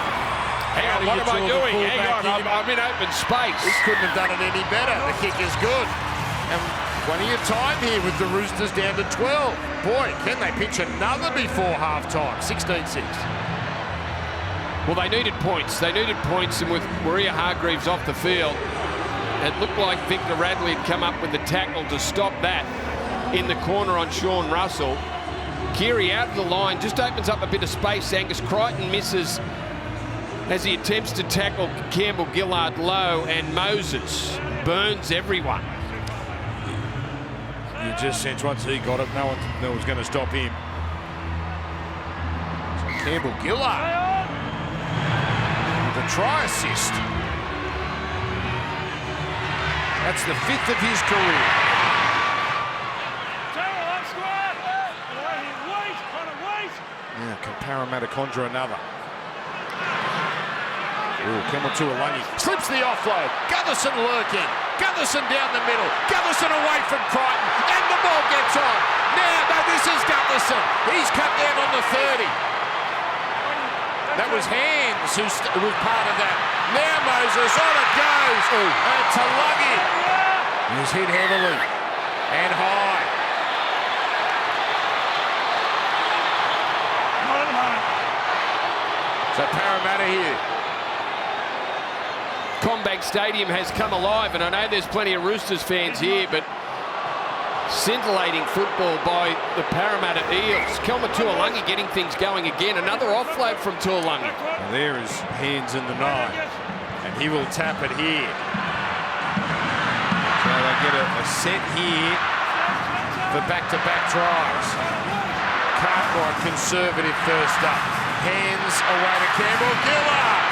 Hang on, what am I doing? Hang on, I'm in open space. He couldn't have done it any better. The kick is good. And plenty of time here with the Roosters down to 12. Boy, can they pitch another before half-time? 16-6. Well, they needed points. They needed points, and with Maria Hargreaves off the field, it looked like Victor Radley had come up with the tackle to stop that in the corner on Sean Russell. Keary out of the line, just opens up a bit of space. Angus Crichton misses as he attempts to tackle Campbell Gillard low, and Moses burns everyone. You just sense once he got it, no one was going to stop him. So Campbell Gillard with a try assist. That's the 5th of his career. Yeah, can Parramatta conjure another? Ooh, Kelma-Tuilagi slips the offload. Gutherson lurking. Gutherson down the middle. Gutherson away from Crichton. And the ball gets on. Now, no, this is Gutherson. He's cut down on the 30. That was Hands who was part of that. Now Moses, on it goes. And Tulagi is hit heavily and high. So Parramatta here. CommBank Stadium has come alive, and I know there's plenty of Roosters fans here, but scintillating football by the Parramatta Eels. Kelma-Tuilagi getting things going again. Another offload from Tuilagi. And there is Hands in the 9, and he will tap it here. So they get a set here for back-to-back tries. Cartwright conservative first up. Hands away to Campbell. Gillard.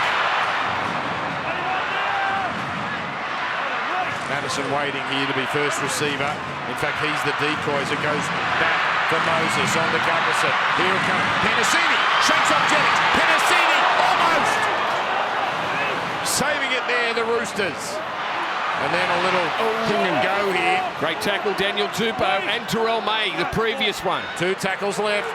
Madison waiting here to be first receiver. In fact, he's the decoy as it goes back for Moses on to Gutherson. Here it comes. Penasini shakes off Jennings. Penasini almost saving it there, the Roosters. And then a little pick and go here. Great tackle, Daniel Tupou and Terrell May, the previous one. 2 tackles left.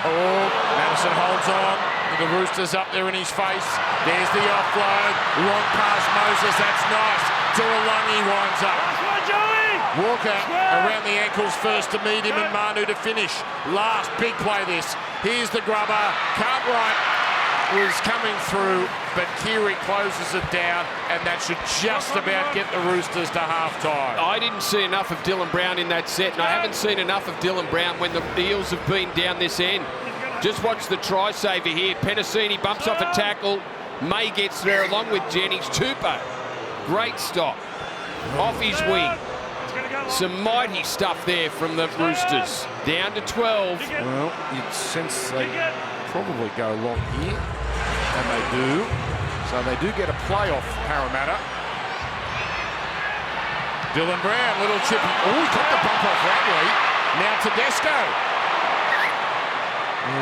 Oh, Madison holds on. The Roosters up there in his face. There's the offload. Long pass Moses. That's nice. Tuilagi winds up. Walker around the ankles first to meet him, and Manu to finish. Last big play this. Here's the grubber. Cartwright was coming through, but Keary closes it down, and that should just about get the Roosters to half-time. I didn't see enough of Dylan Brown in that set, and I haven't seen enough of Dylan Brown when the Eels have been down this end. Just watch the try saver here. Penasini bumps off a tackle. May gets there along with Jennings. Tupou, great stop. Off his wing. Some mighty stuff there from the Roosters. Down to 12. Well, you'd sense they probably go long here, and they do. So they do get a play off Parramatta. Dylan Brown, little chip. Oh, he got the bump off Radley. Now Tedesco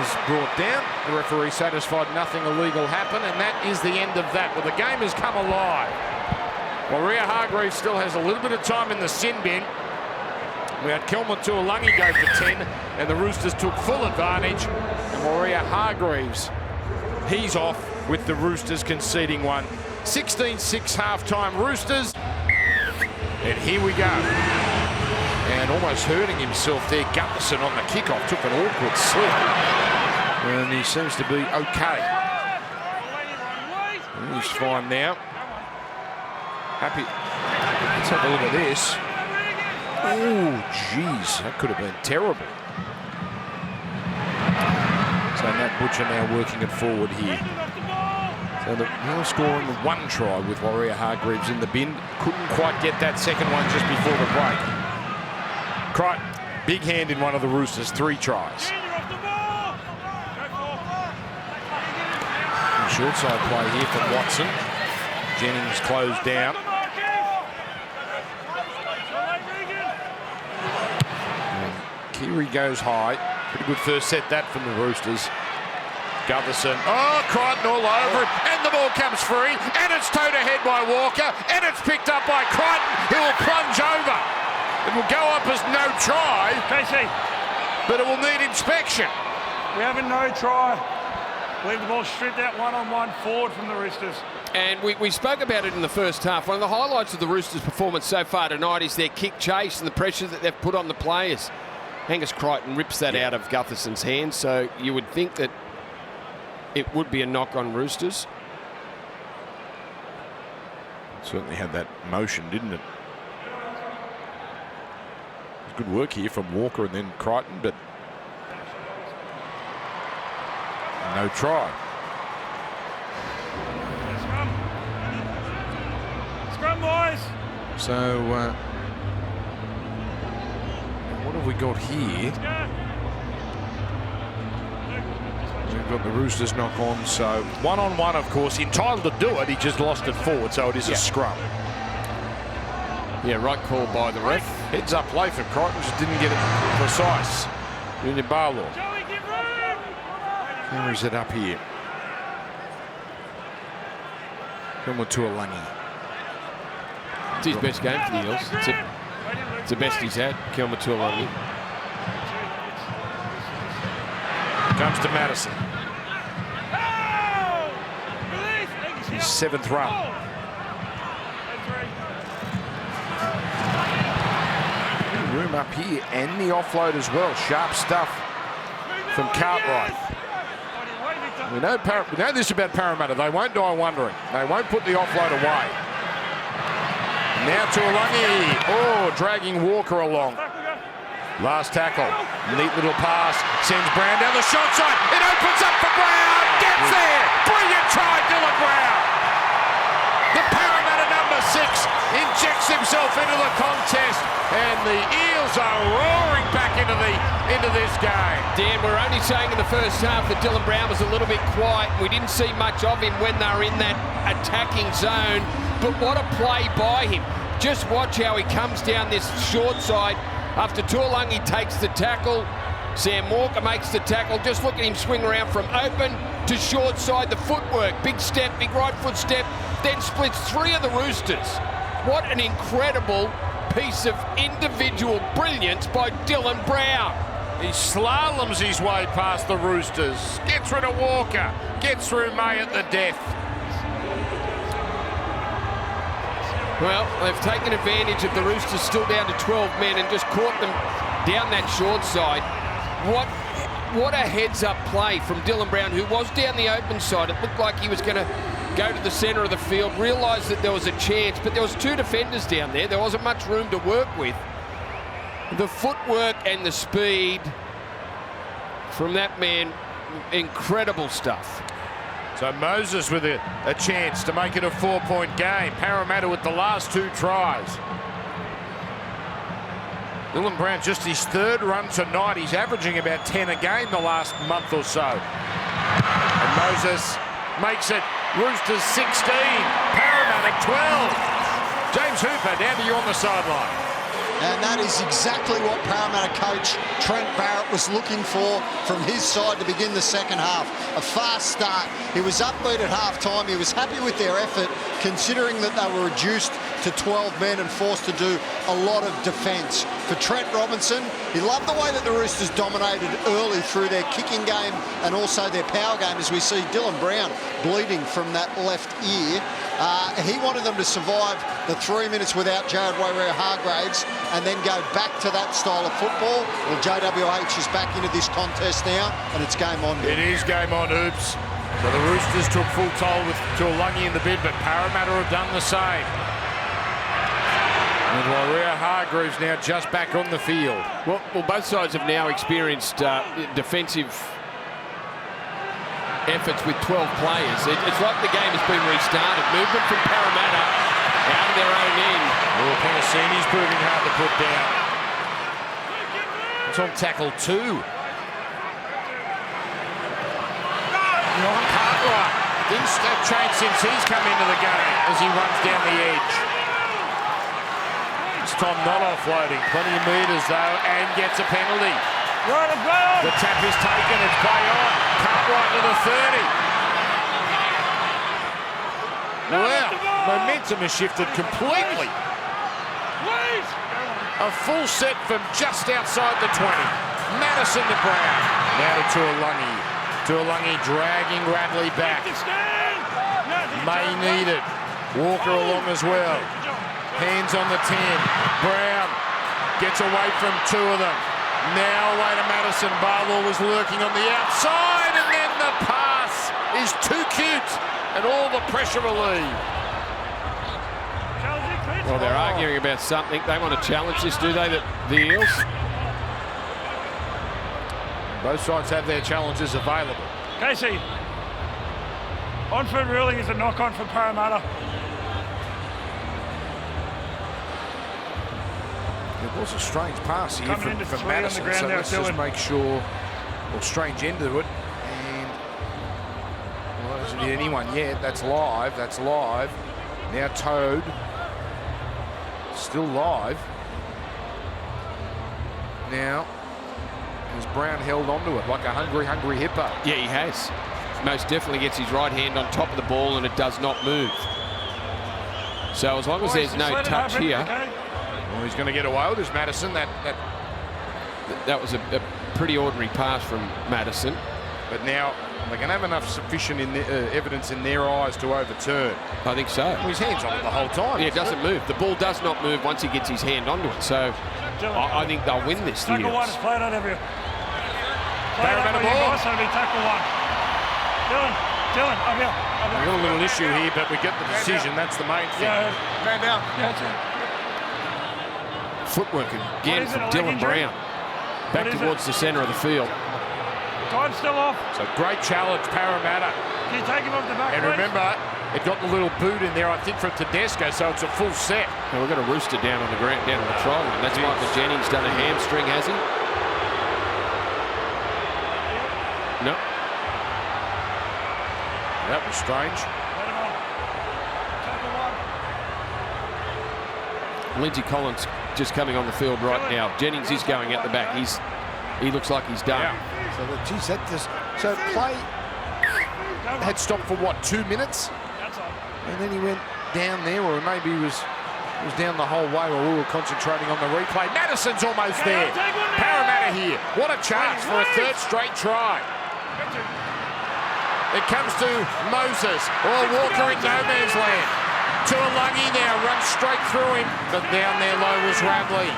is brought down. The referee satisfied nothing illegal happened, and that is the end of that. Well, the game has come alive. Warrior Hargreaves still has a little bit of time in the sin bin. We had Kelma-Tuilagi go for 10, and the Roosters took full advantage. And Warrior Hargreaves, he's off with the Roosters conceding one. 16-6 halftime Roosters. And here we go. And almost hurting himself there. Gutherson on the kickoff took an awkward slip. And he seems to be okay. He's fine now. Happy. Let's have a look at this. Oh, jeez, that could have been terrible. So Matt Butcher now working it forward here. So the Eels scoring 1 try with Warrior Hargreaves in the bin. Couldn't quite get that second one just before the break. Crichton, big hand in one of the Roosters, 3 tries. Short side play here from Watson. Jennings closed down. And Keary goes high. Pretty good first set that from the Roosters. Gutherson. Oh, Crichton all over it. And the ball comes free. And it's towed ahead by Walker. And it's picked up by Crichton, who will plunge over. It will go up as no try. Casey. But it will need inspection. We have a no try. Leave the ball stripped out one-on-one forward from the Roosters. And we spoke about it in the first half. One of the highlights of the Roosters' performance so far tonight is their kick chase and the pressure that they've put on the players. Angus Crichton rips that out of Gutherson's hands, so you would think that it would be a knock on Roosters. Certainly had that motion, didn't it? Good work here from Walker and then Crichton, but no try. Scrum, boys. So, what have we got here? We've got the Roosters knock on, so 1-on-1, of course, entitled to do it. He just lost it forward, so it is a scrum. Yeah, right call by the ref. Heads up play from Crichton, just didn't get it precise. Junior Barlaw carries it up here. Kilmatualangi. It's his best game for the Eels. It's the best he's had, Kilmatualangi. Comes to Madison. His 7th run. Room up here and the offload as well. Sharp stuff from Cartwright. We know this about Parramatta. They won't die wondering. They won't put the offload away. Now Tuolangi. Oh, dragging Walker along. Last tackle. Neat little pass. Sends Brown down the short side. It opens up for Brown. Gets there. Brilliant try, Dylan Brown. The Parramatta number 6 injects himself into the contest, and the Eels are roaring back into this game. Dan, we're only saying in the first half that Dylan Brown was a little bit quiet. We didn't see much of him when they were in that attacking zone, but what a play by him. Just watch how he comes down this short side after Tuolangi takes the tackle. Sam Walker makes the tackle. Just look at him swing around from open to short side. The footwork, big step, big right foot step, then splits 3 of the Roosters. What an incredible piece of individual brilliance by Dylan Brown. He slaloms his way past the Roosters, gets rid of Walker, gets through May at the death. Well, they've taken advantage of the Roosters still down to 12 men and just caught them down that short side. What a heads-up play from Dylan Brown, who was down the open side. It looked like he was going to go to the centre of the field, realised that there was a chance, but there was 2 defenders down there. There wasn't much room to work with. The footwork and the speed from that man, incredible stuff. So Moses with a chance to make it a 4-point game. Parramatta with the last 2 tries. Dylan Brown, just his 3rd run tonight. He's averaging about 10 a game the last month or so. And Moses makes it Roosters 16, Parramatta 12. James Hooper down to you on the sideline. And that is exactly what Parramatta coach Trent Barrett was looking for from his side to begin the second half. A fast start. He was upbeat at half-time. He was happy with their effort, considering that they were reduced to 12 men and forced to do a lot of defence. For Trent Robinson, he loved the way that the Roosters dominated early through their kicking game and also their power game, as we see Dylan Brown bleeding from that left ear. He wanted them to survive the 3 minutes without Jared Waerea-Hargreaves and then go back to that style of football. Well, JWH is back into this contest now, and it's game on. It is game on, Oops. So the Roosters took full toll with Tuolangi in the bid, but Parramatta have done the same. And Waerea-Hargreaves now just back on the field. Well, both sides have now experienced defensive efforts with 12 players. It's like the game has been restarted. Movement from Parramatta out of their own end. Oh, Penasini's proving hard to put down. It's on tackle 2. Ron Cartwright didn't have changed since he's come into the game as he runs down the edge. This time not offloading. Plenty of metres though, and gets a penalty. The tap is taken, it's play on. Cartwright to the 30. Wow, momentum has shifted completely. A full set from just outside the 20. Madison to Brown. Now to Tuolangi. Tuolangi dragging Radley back. May need it. Walker along as well. Hands on the 10. Brown gets away from 2 of them. Now away to Madison. Barlaw was lurking on the outside, and then the pass is too cute, and all the pressure relieved. Well, they're arguing about something. They want to challenge this, do they, the Eels? Both sides have their challenges available. Casey, on-field ruling is a knock-on for Parramatta. It was a strange pass here Coming into from 3 Madison, on the ground so now, let's just make sure, or strange end to it. And, well, that doesn't hit anyone yet. That's live, that's live. Now towed. Still live. Now, has Brown held onto it like a hungry hippo? Yeah, he has. Most definitely gets his right hand on top of the ball and it does not move. So as long as there's no touch here. Okay. Well, he's going to get away with this, Madison. That was a pretty ordinary pass from Madison. But now they can have enough sufficient evidence in their eyes to overturn. I think so. Well, his hand's on it the whole time. Yeah, it doesn't move. The ball does not move once he gets his hand onto it. So I think they'll win this. Tackle one is played out of you. Played out of you, boss. That'll be tackle one. Dylan, up here. We've got a little issue here, but we get the decision. That's the main thing. Yeah. Man down. Yeah, that's it. Footwork again from Dylan Brown. Back towards the centre of the field. Time's still off. So great challenge, Parramatta. Can you take him off the back, And please? remember, it got the little boot in there, I think, from Tedesco, so it's a full set. Now we've got a Rooster down on the ground, down on the try line. That's Michael Jennings done a hamstring, has he? No. That was strange. Let him on. Tackle one. Lindsay Collins just coming on the field right now. Jennings is going out the back. He looks like he's done. Yeah. So play had stopped for what, 2 minutes? That's all. And then he went down there, or maybe he was down the whole way while we were concentrating on the replay. Madison's almost there. Parramatta here. What a chance for a third straight try. It comes to Moses. Or Walker in no man's land. Tuolungi now runs straight through him. But down there low was Ramley.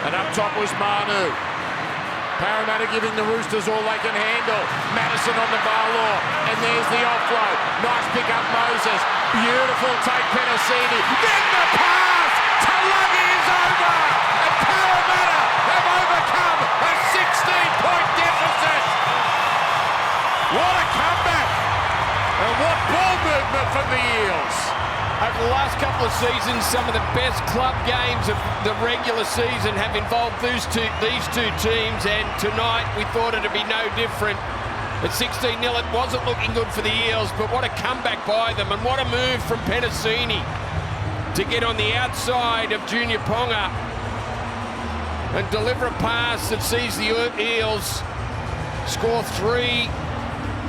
And up top was Manu. Parramatta giving the Roosters all they can handle. Madison on the bar law. And there's the offload. Nice pick up Moses. Beautiful take Penasini. Then the pass. Tuolungi is over. And Parramatta have overcome a 16-point deficit. What a comeback. And what ball movement from the Eels. Over the last couple of seasons, some of the best club games of the regular season have involved these two teams, and tonight we thought it'd be no different. At 16-0, it wasn't looking good for the Eels, but what a comeback by them, and what a move from Penasini to get on the outside of Junior Ponga and deliver a pass that sees the Eels score 3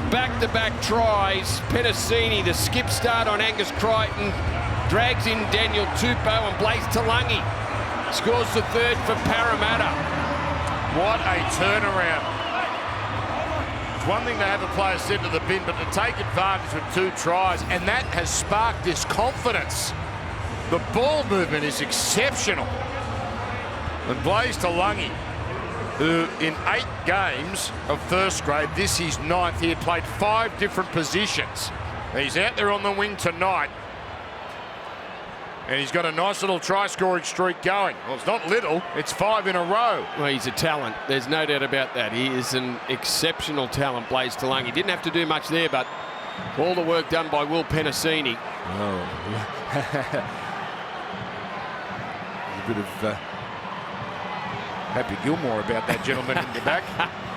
back-to-back tries. Penasini, the skip start on Angus Crichton, drags in Daniel Tupou, and Blaise Tuolungi scores the third for Parramatta. What a turnaround. It's one thing to have a player sent to the bin, but to take advantage with 2 tries, and that has sparked this confidence. The ball movement is exceptional. And Blaise Tuolungi, who in 8 games of first grade, this is 9th, he had played 5 different positions. He's out there on the wing tonight, and he's got a nice little try-scoring streak going. Well, it's not little, it's 5 in a row. Well, he's a talent. There's no doubt about that. He is an exceptional talent, Blaise Tuolungi. Didn't have to do much there, but all the work done by Will Penasini. Oh, a bit of Happy Gilmore about that gentleman in the back.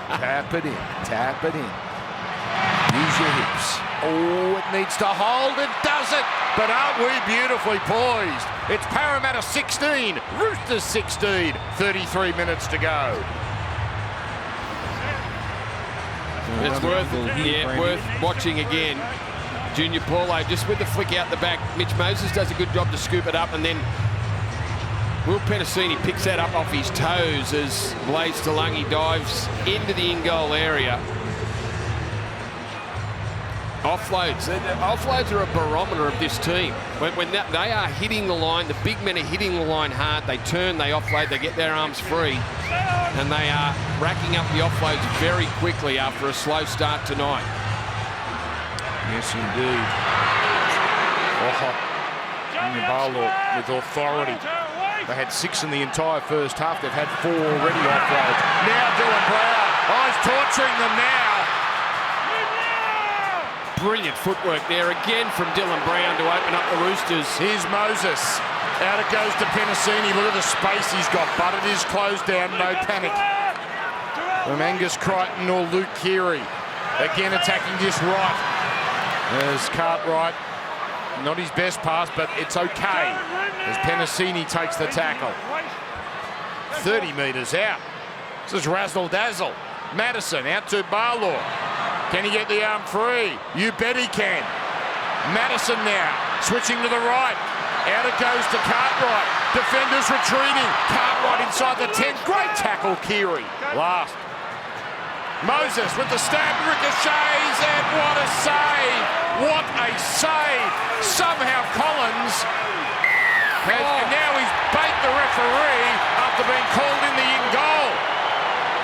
Tap it in, tap it in. Use your hips. Oh, it needs to hold, it doesn't. But aren't we beautifully poised? It's Parramatta 16, Roosters 16, 33 minutes to go. It's worth watching again. Junior Paulo just with the flick out the back. Mitch Moses does a good job to scoop it up, and then Will Penasini picks that up off his toes as Blaise Tuolungi dives into the in-goal area. Offloads. Offloads are a barometer of this team. When they are hitting the line, the big men are hitting the line hard, they turn, they offload, they get their arms free, and they are racking up the offloads very quickly after a slow start tonight. Yes, indeed. Nimbalo with authority. They had 6 in the entire first half. They've had 4 already offloads. Now Dylan Brown. Oh, he's torturing them now. Brilliant footwork there again from Dylan Brown to open up the Roosters. Here's Moses. Out it goes to Penasini. Look at the space he's got, but it is closed down. No panic from Angus Crichton or Luke Keary. Again attacking just right. There's Cartwright. Not his best pass, but it's okay as Penasini takes the tackle. 30 metres out. This is Razzle Dazzle. Madison out to Barlaw. Can he get the arm free? You bet he can. Madison now switching to the right. Out it goes to Cartwright. Defenders retreating. Cartwright inside the 10. Great tackle, Keary. Last. Moses with the stab, ricochets, and what a save! What a save! Somehow Collins has, and now he's bait the referee after being called in the in-goal.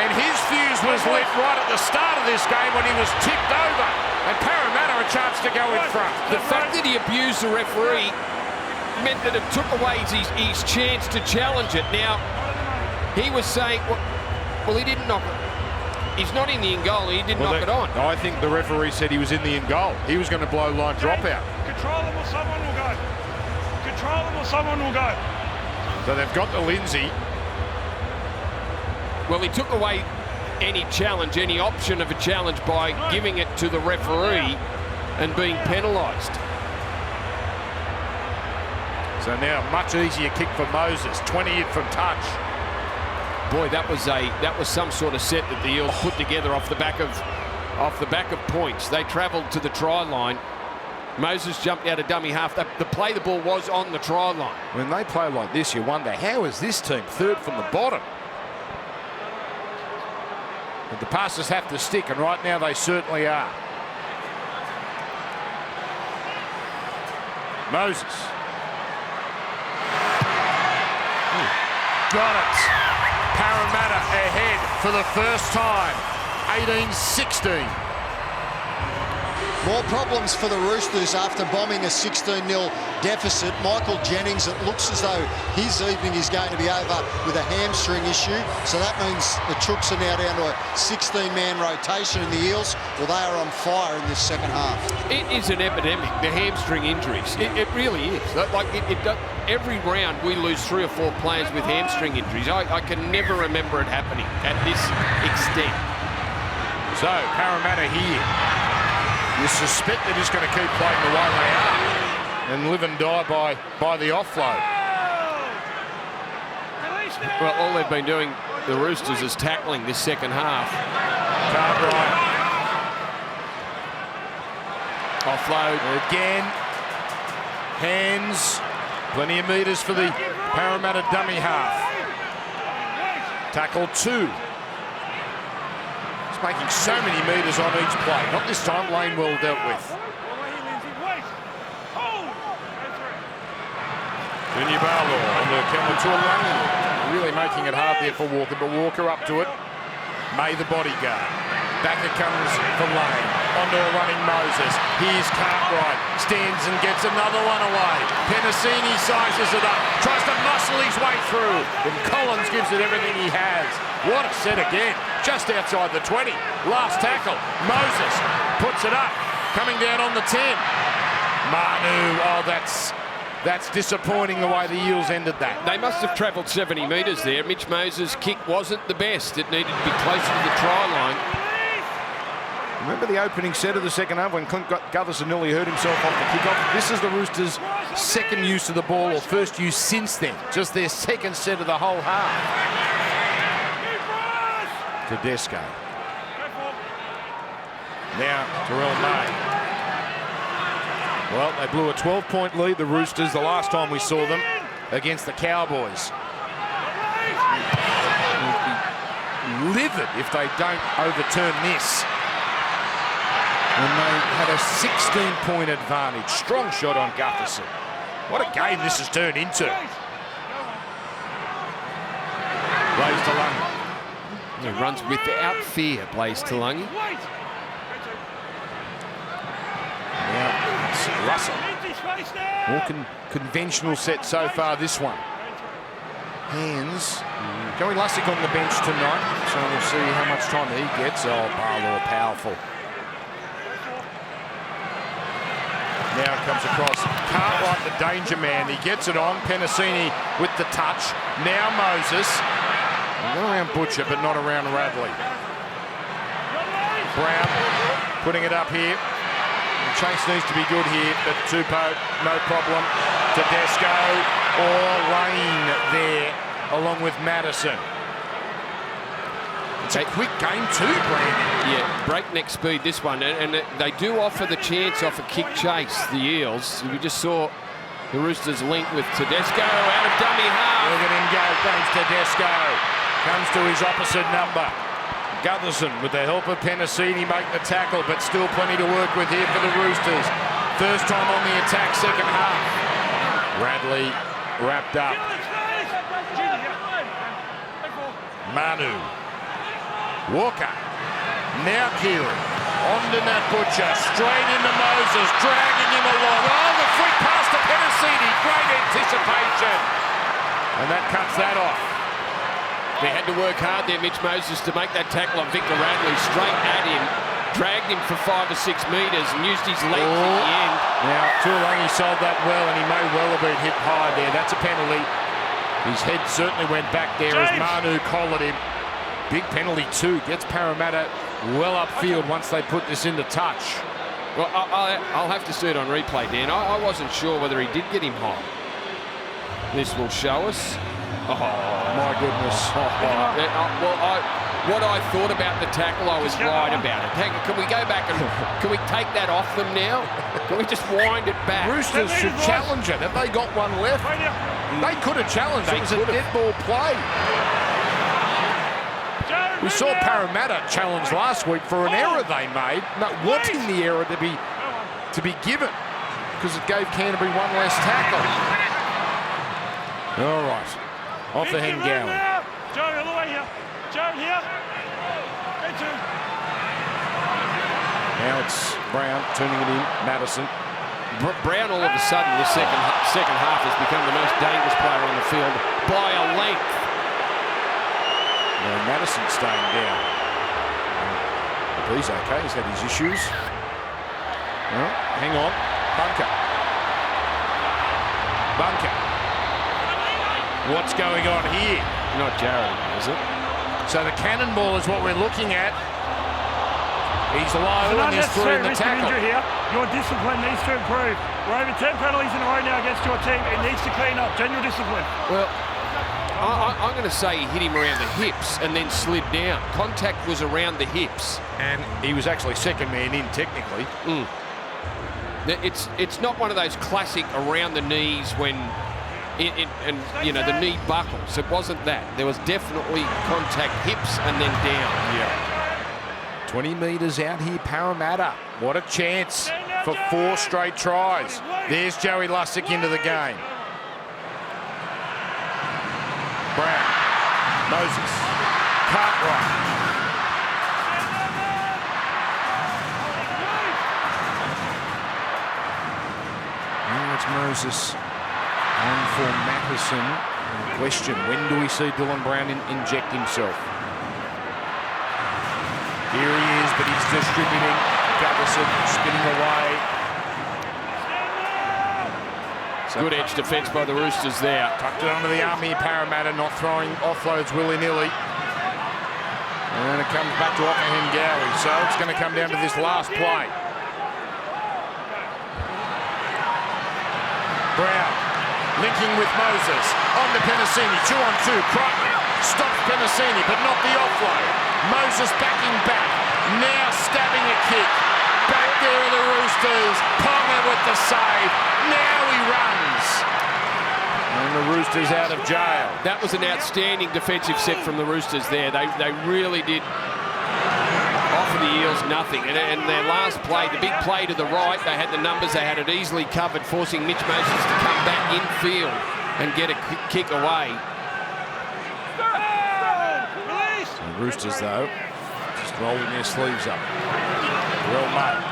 And his fuse was lit right at the start of this game when he was tipped over. And Parramatta a chance to go in front. The fact that he abused the referee meant that it took away his chance to challenge it. Now, he was saying, well, he didn't knock it. He's not in the in-goal, he didn't knock it on. I think the referee said he was in the in-goal. He was going to blow line dropout. Control him or someone will go. Control him or someone will go. So they've got the Lindsay. Well, he took away any challenge, any option of a challenge by giving it to the referee and being penalised. So now much easier kick for Moses, 20 in from touch. Boy, that was some sort of set that the Eels put together off the back of points. They travelled to the try line. Moses jumped out of dummy half. The play the ball was on the try line. When they play like this, you wonder, how is this team third from the bottom? But the passes have to stick, and right now they certainly are. Moses. Got it. Parramatta ahead for the first time. 18-16. More problems for the Roosters after bombing a 16-0 deficit. Michael Jennings, it looks as though his evening is going to be over with a hamstring issue. So that means the Chooks are now down to a 16-man rotation, and the Eels, well, they are on fire in this second half. It is an epidemic, the hamstring injuries. It really is. Every round we lose 3 or 4 players with hamstring injuries. I can never remember it happening at this extent. So Parramatta here. You suspect they're just going to keep playing the way they are and live and die by the offload. Well, all they've been doing, the Roosters, is tackling this second half. Cartwright. Offload. Again. Hands. Plenty of metres for the Parramatta dummy half. Tackle 2. Making so many metres on each play. Not this time, Lane well dealt with. Junior Barlaw on the Kelma really making it hard there for Walker, but Walker up to it. May the bodyguard. Back it comes for Lane. Onto a running Moses. Here's Cartwright. Stands and gets another one away. Penasini sizes it up. Tries to muscle his way through. And Collins gives it everything he has. What a set again. Just outside the 20. Last tackle. Moses puts it up. Coming down on the 10. Manu. Oh, that's disappointing the way the Eels ended that. They must have travelled 70 metres there. Mitch Moses' kick wasn't the best. It needed to be closer to the try line. Remember the opening set of the second half when Clint Gutherson nearly hurt himself off the kickoff? This is the Roosters' second use of the ball, or first use since then. Just their second set of the whole half. Tedesco. Now Terrell May. Well, they blew a 12-point lead, the Roosters, the last time we saw them against the Cowboys. They'll be livid if they don't overturn this. And they had a 16-point advantage. Strong shot on Gutherson. What a game this has turned into. Blaze Talangi. He runs without fear, Blaze Talangi. Now it's Russell. More conventional set so far, this one. Hands. Joey Lussick on the bench tonight, so we'll see how much time he gets. Oh, Barlaw, powerful. Now it comes across. Cartwright, the danger man. He gets it on. Penasini with the touch. Now Moses. Not around Butcher, but not around Radley. Brown putting it up here. Chase needs to be good here, but Tupou, no problem. Tedesco or Lane there, along with Madison. It's a quick game too, Brandon. Yeah, breakneck speed this one, and they do offer the chance off a kick chase, the Eels. We just saw the Roosters link with Tedesco out of dummy half. Look at him go, thanks Tedesco. Comes to his opposite number. Gutherson, with the help of Penasini, make the tackle, but still plenty to work with here for the Roosters. First time on the attack, second half. Radley wrapped up. Manu. Walker. Now Keary. On to Nat Butcher. Straight into Moses. Dragging him along. Oh, the flick pass to Penasini. Great anticipation. And that cuts that off. They had to work hard there, Mitch Moses, to make that tackle on Victor Radley. Straight at him. Dragged him for 5 or 6 metres and used his legs at the end. Now, Tuolangi sold that well, and he may well have been hit high there. That's a penalty. His head certainly went back there as Manu collared him. Big penalty too. Gets Parramatta well upfield once they put this into touch. Well, I'll have to see it on replay, Dan. I wasn't sure whether he did get him high. This will show us. Oh, my goodness. What I thought about the tackle, I was right about it. Can we go back and can we take that off them now? Can we just wind it back? Roosters should challenge it. Have they got one left? They could have challenged. It was a dead ball play. We saw Parramatta challenge last week for an error they made, not wanting the error to be given, because it gave Canterbury one less tackle. All right, off the Hengowie. Joe, all the way here. Joe, here. Now it's Brown turning it in. Madison. Brown all of a sudden this second half has become the most dangerous player on the field by a length. Madison staying down. But he's okay. He's had his issues. Well, hang on. Bunker. What's going on here? Not Jared, is it? So the cannonball is what we're looking at. He's low and he's through the tackle. Here. Your discipline needs to improve. We're over 10 penalties in a row now against your team. It needs to clean up. General discipline. Well, I'm going to say he hit him around the hips and then slid down. Contact was around the hips. And he was actually second man in, technically. It's not one of those classic around the knees when, the knee buckles. It wasn't that. There was definitely contact hips and then down. Yeah. 20 metres out here, Parramatta. What a chance for 4 straight tries. There's Joey Lussick into the game. Brown, Moses, Cartwright. Now it's Moses on for Matheson. Question, when do we see Dylan Brown inject himself? Here he is, but he's distributing. Gutherson spinning away. Good edge defence by the Roosters there. Tucked it under the arm here, Parramatta, not throwing offloads willy-nilly. And it comes back to Hengowie. So it's going to come down to this last play. Brown linking with Moses. On to Penasini, 2-on-2. Crichton stops Penasini, but not the offload. Moses backing back. Now stabbing a kick. Back there are the Roosters. Ponga with the save. Now he runs. And the Roosters out of jail. That was an outstanding defensive set from the Roosters there. They really did offer the Eels nothing. And their last play, the big play to the right, they had the numbers, they had it easily covered, forcing Mitch Moses to come back infield and get a kick away. The Roosters, though, just rolling their sleeves up. Well made.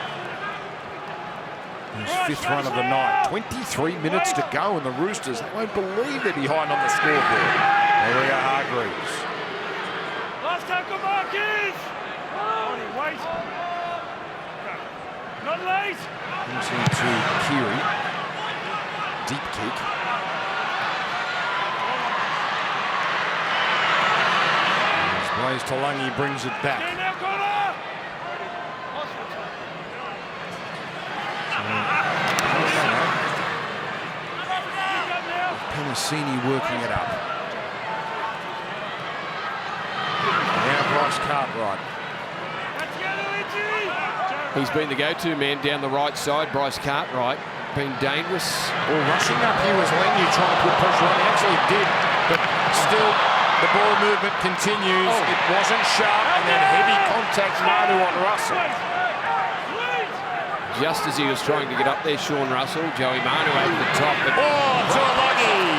His 5th run of the night. 23 minutes to go, and the Roosters, they won't believe they're behind on the scoreboard. There we are, Hargreaves. Last tackle, Marcus! Wait. Not late. Comes into Keary. Deep kick. Blaze Talangi brings it back. Massini working it up. Now Bryce Cartwright. He's been the go-to man down the right side, Bryce Cartwright. Been dangerous. Well, rushing up here was Lengy trying to put pressure on. He actually did, but still the ball movement continues. It wasn't sharp, and then heavy contact Manu on Russell. Just as he was trying to get up there, Sean Russell, Joey Manu over the top. But Tuolungi!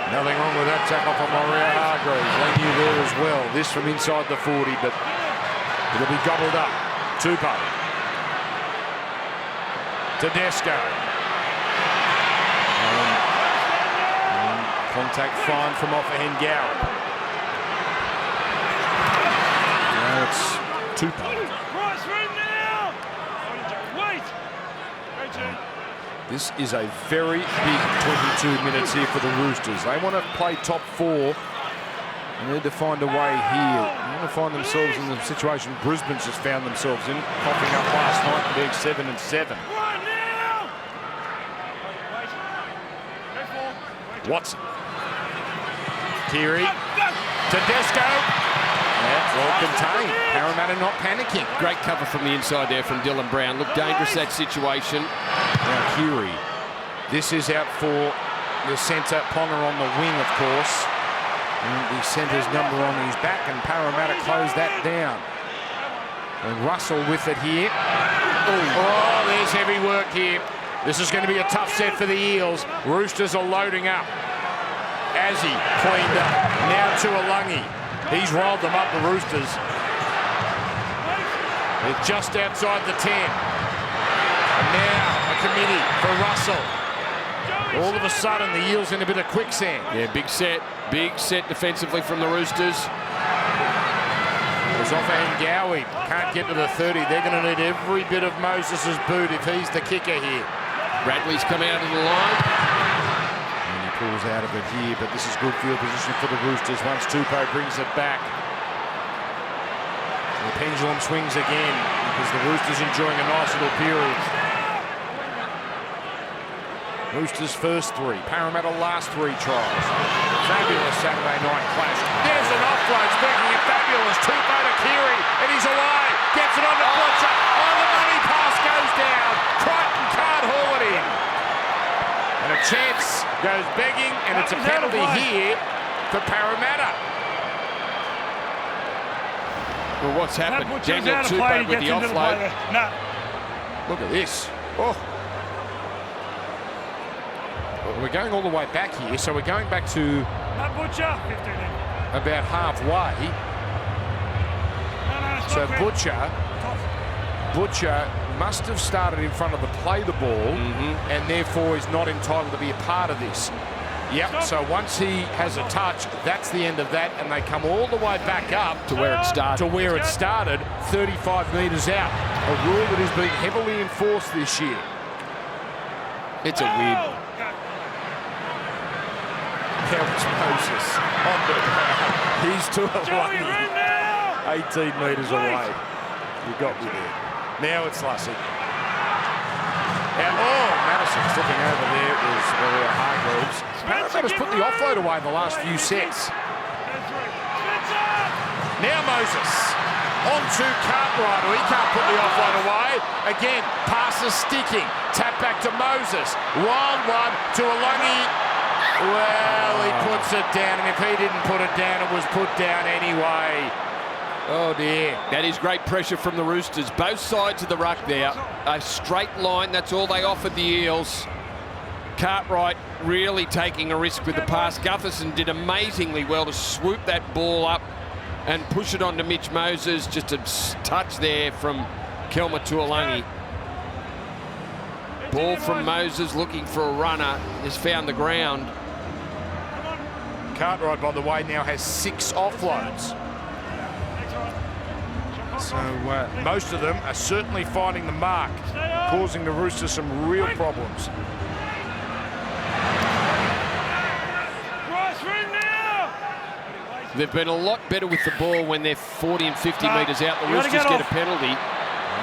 Nothing wrong with that tackle from Maria Hargreaves. Lengy there as well. This from inside the 40, but it'll be gobbled up. Tupou. Tedesco. Contact fine from Offahen Goward. Now it's Tupou. This is a very big 22 minutes here for the Roosters. They want to play top 4. They need to find a way here. They want to find themselves in the situation Brisbane's just found themselves in, popping up last night and being 7-7. Watson. Keary. Tedesco. That's all contained. Parramatta not panicking. great cover from the inside there from Dylan Brown. Looked dangerous, that situation. Now Keary. This is out for the centre. Ponga on the wing, of course. And the centre's number on his back, and Parramatta close that down. And Russell with it here. Oh, there's heavy work here. This is going to be a tough set for the Eels. Roosters are loading up. Azzy cleaned up. Now Tuolungi. He's rolled them up, the Roosters. They're just outside the 10. And now a committee for Russell. All of a sudden, the Eels in a bit of quicksand. Yeah, big set defensively from the Roosters. There's Offahen Goward. Can't get to the 30. They're going to need every bit of Moses' boot if he's the kicker here. Bradley's come out of the line. And he pulls out of it here, but this is good field position for the Roosters once Tupou brings it back. The pendulum swings again because the Roosters enjoying a nice little period. Roosters' first 3, Parramatta last 3 tries. Fabulous Saturday night clash. There's an offload, speaking of fabulous, Tupou to Keary, and he's away. Gets it on the Fletcher. Oh, the money pass goes down. Crichton can't haul it in. And a chance goes begging, and it's a penalty here for Parramatta. Well, what's happened? Daniel Tupou Tupou with the offload. Look at this. Oh. We're going all the way back here, so we're going back to about halfway. So Butcher must have started in front of the play the ball, and therefore is not entitled to be a part of this. Yep, so once he has a touch, that's the end of that, and they come all the way back up to where it started. 35 metres out. A rule that is being heavily enforced this year. It's a weird. Terrence Moses on the ground. He's too away. 18 metres away. You got me there. Now it's Lassie. Madison slipping over there is Maria Hargreaves. Parramatta's put the offload away in the last few sets. Now Moses on to Cartwright. He can't put the offload away. Again, passes sticking. Tap back to Moses. Wild one to Alungi. Well, he puts it down, and if he didn't put it down, it was put down anyway. Oh, dear. That is great pressure from the Roosters. Both sides of the ruck there. A straight line, that's all they offered the Eels. Cartwright really taking a risk with the pass. Gutherson did amazingly well to swoop that ball up and push it onto Mitch Moses. Just a touch there from Kelma Tuolungi. Ball from Moses looking for a runner. Has found the ground. Cartwright, by the way, now has 6 offloads. So most of them are certainly finding the mark, causing the Roosters some real problems. They've been a lot better with the ball when they're 40 and 50 metres out. The Roosters get a penalty.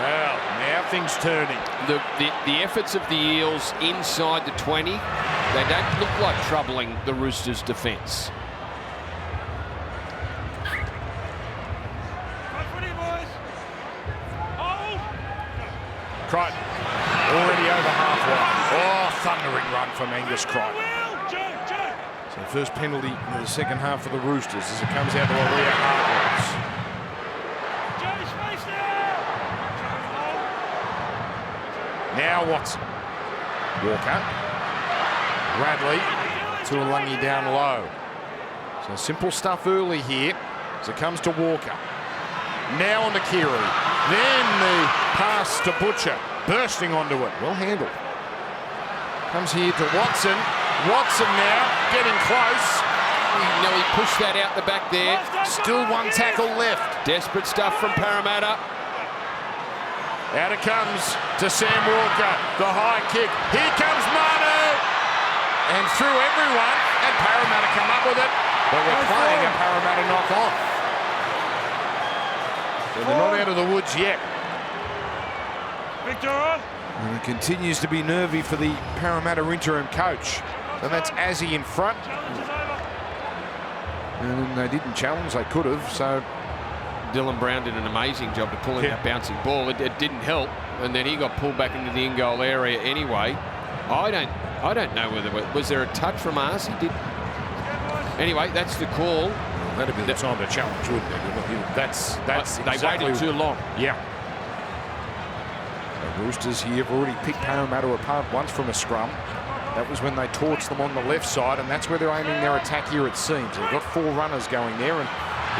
Well, now things turning. The efforts of the Eels inside the 20, They don't look like troubling the Roosters' defence. Crichton already over halfway. Oh, thundering run from Angus Crichton. So first penalty in the second half for the Roosters as it comes out to Aaliyah Hargreaves. Now Watson. Walker. Radley. Tuolungi down low. So simple stuff early here as it comes to Walker. Now on to Keary. Then the pass to Butcher. Bursting onto it. Well handled. Comes here to Watson. Watson now getting close. He nearly pushed that out the back there. Still one tackle left. Desperate stuff from Parramatta. Out it comes to Sam Walker. The high kick. Here comes Manu. And through everyone. And Parramatta come up with it. But we're playing a Parramatta knock off. So they're not out of the woods yet. Victor. And it continues to be nervy for the Parramatta interim coach. So that's Azzy in front. And they didn't challenge, they could have. So Dylan Brown did an amazing job to pull in that bouncing ball. It didn't help, and then he got pulled back into the in-goal area anyway. I don't know whether was there a touch from us. He did. Anyway, that's the call. That'd be the time to challenge, wouldn't it? That's exactly. They waited too long. Yeah. The Roosters here have already picked Parramatta apart once from a scrum. That was when they torched them on the left side, and that's where they're aiming their attack here, it seems. They've got 4 runners going there, and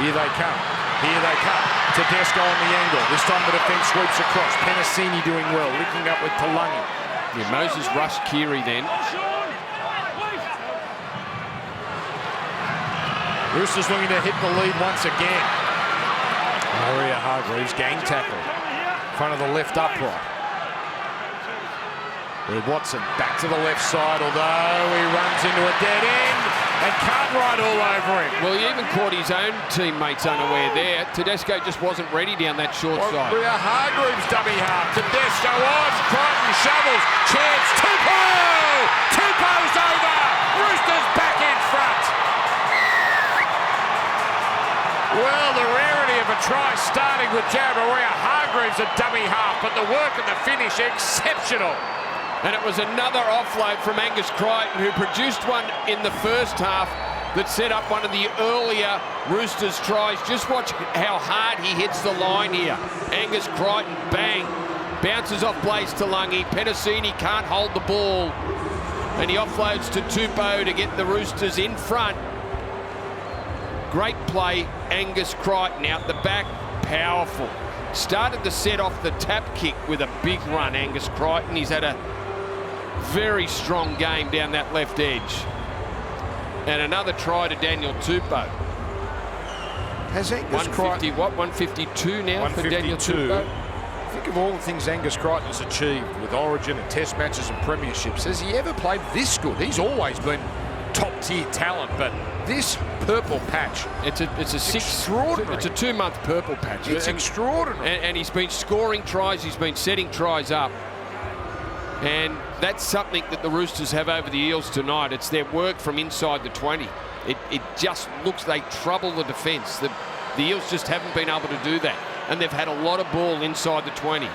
here they come. Here they come. Tedesco on the angle. This time the defence sweeps across. Penasini doing well, linking up with Tuolungi. Yeah, Moses rushed Keary then. Roosters looking to hit the lead once again. Maria Hargreaves gang tackle. In front of the left upright. Watson back to the left side, although he runs into a dead end and Cartwright all over him. Well, he even caught his own teammates unaware there. Tedesco just wasn't ready down that short side. Maria Hargreaves dummy half. Tedesco on, Crichton shovels, chance, Tupou! Tupou's over! Roosters back in front. Well, the rarity of a try starting with Jared Maria Hargreaves a dummy half, but the work and the finish exceptional. And it was another offload from Angus Crichton, who produced one in the first half that set up one of the earlier Roosters tries. Just watch how hard he hits the line here. Angus Crichton, bang. Bounces off Blaze Tuolungi. Penasini can't hold the ball. And he offloads to Tupou to get the Roosters in front. Great play, Angus Crichton out the back, powerful. Started to set off the tap kick with a big run, Angus Crichton. He's had a very strong game down that left edge. And another try to Daniel Tupou. Has Angus 150, Crichton... what, 152 now for Daniel Tupou? Think of all the things Angus Crichton has achieved with Origin and Test matches and premierships. Has he ever played this good? He's always been top-tier talent, but this purple patch, it's a extraordinary. It's a 2-month purple patch. It's extraordinary. And he's been scoring tries. He's been setting tries up. And that's something that the Roosters have over the Eels tonight. It's their work from inside the 20. It just looks they trouble the defence. The Eels just haven't been able to do that. And they've had a lot of ball inside the 20.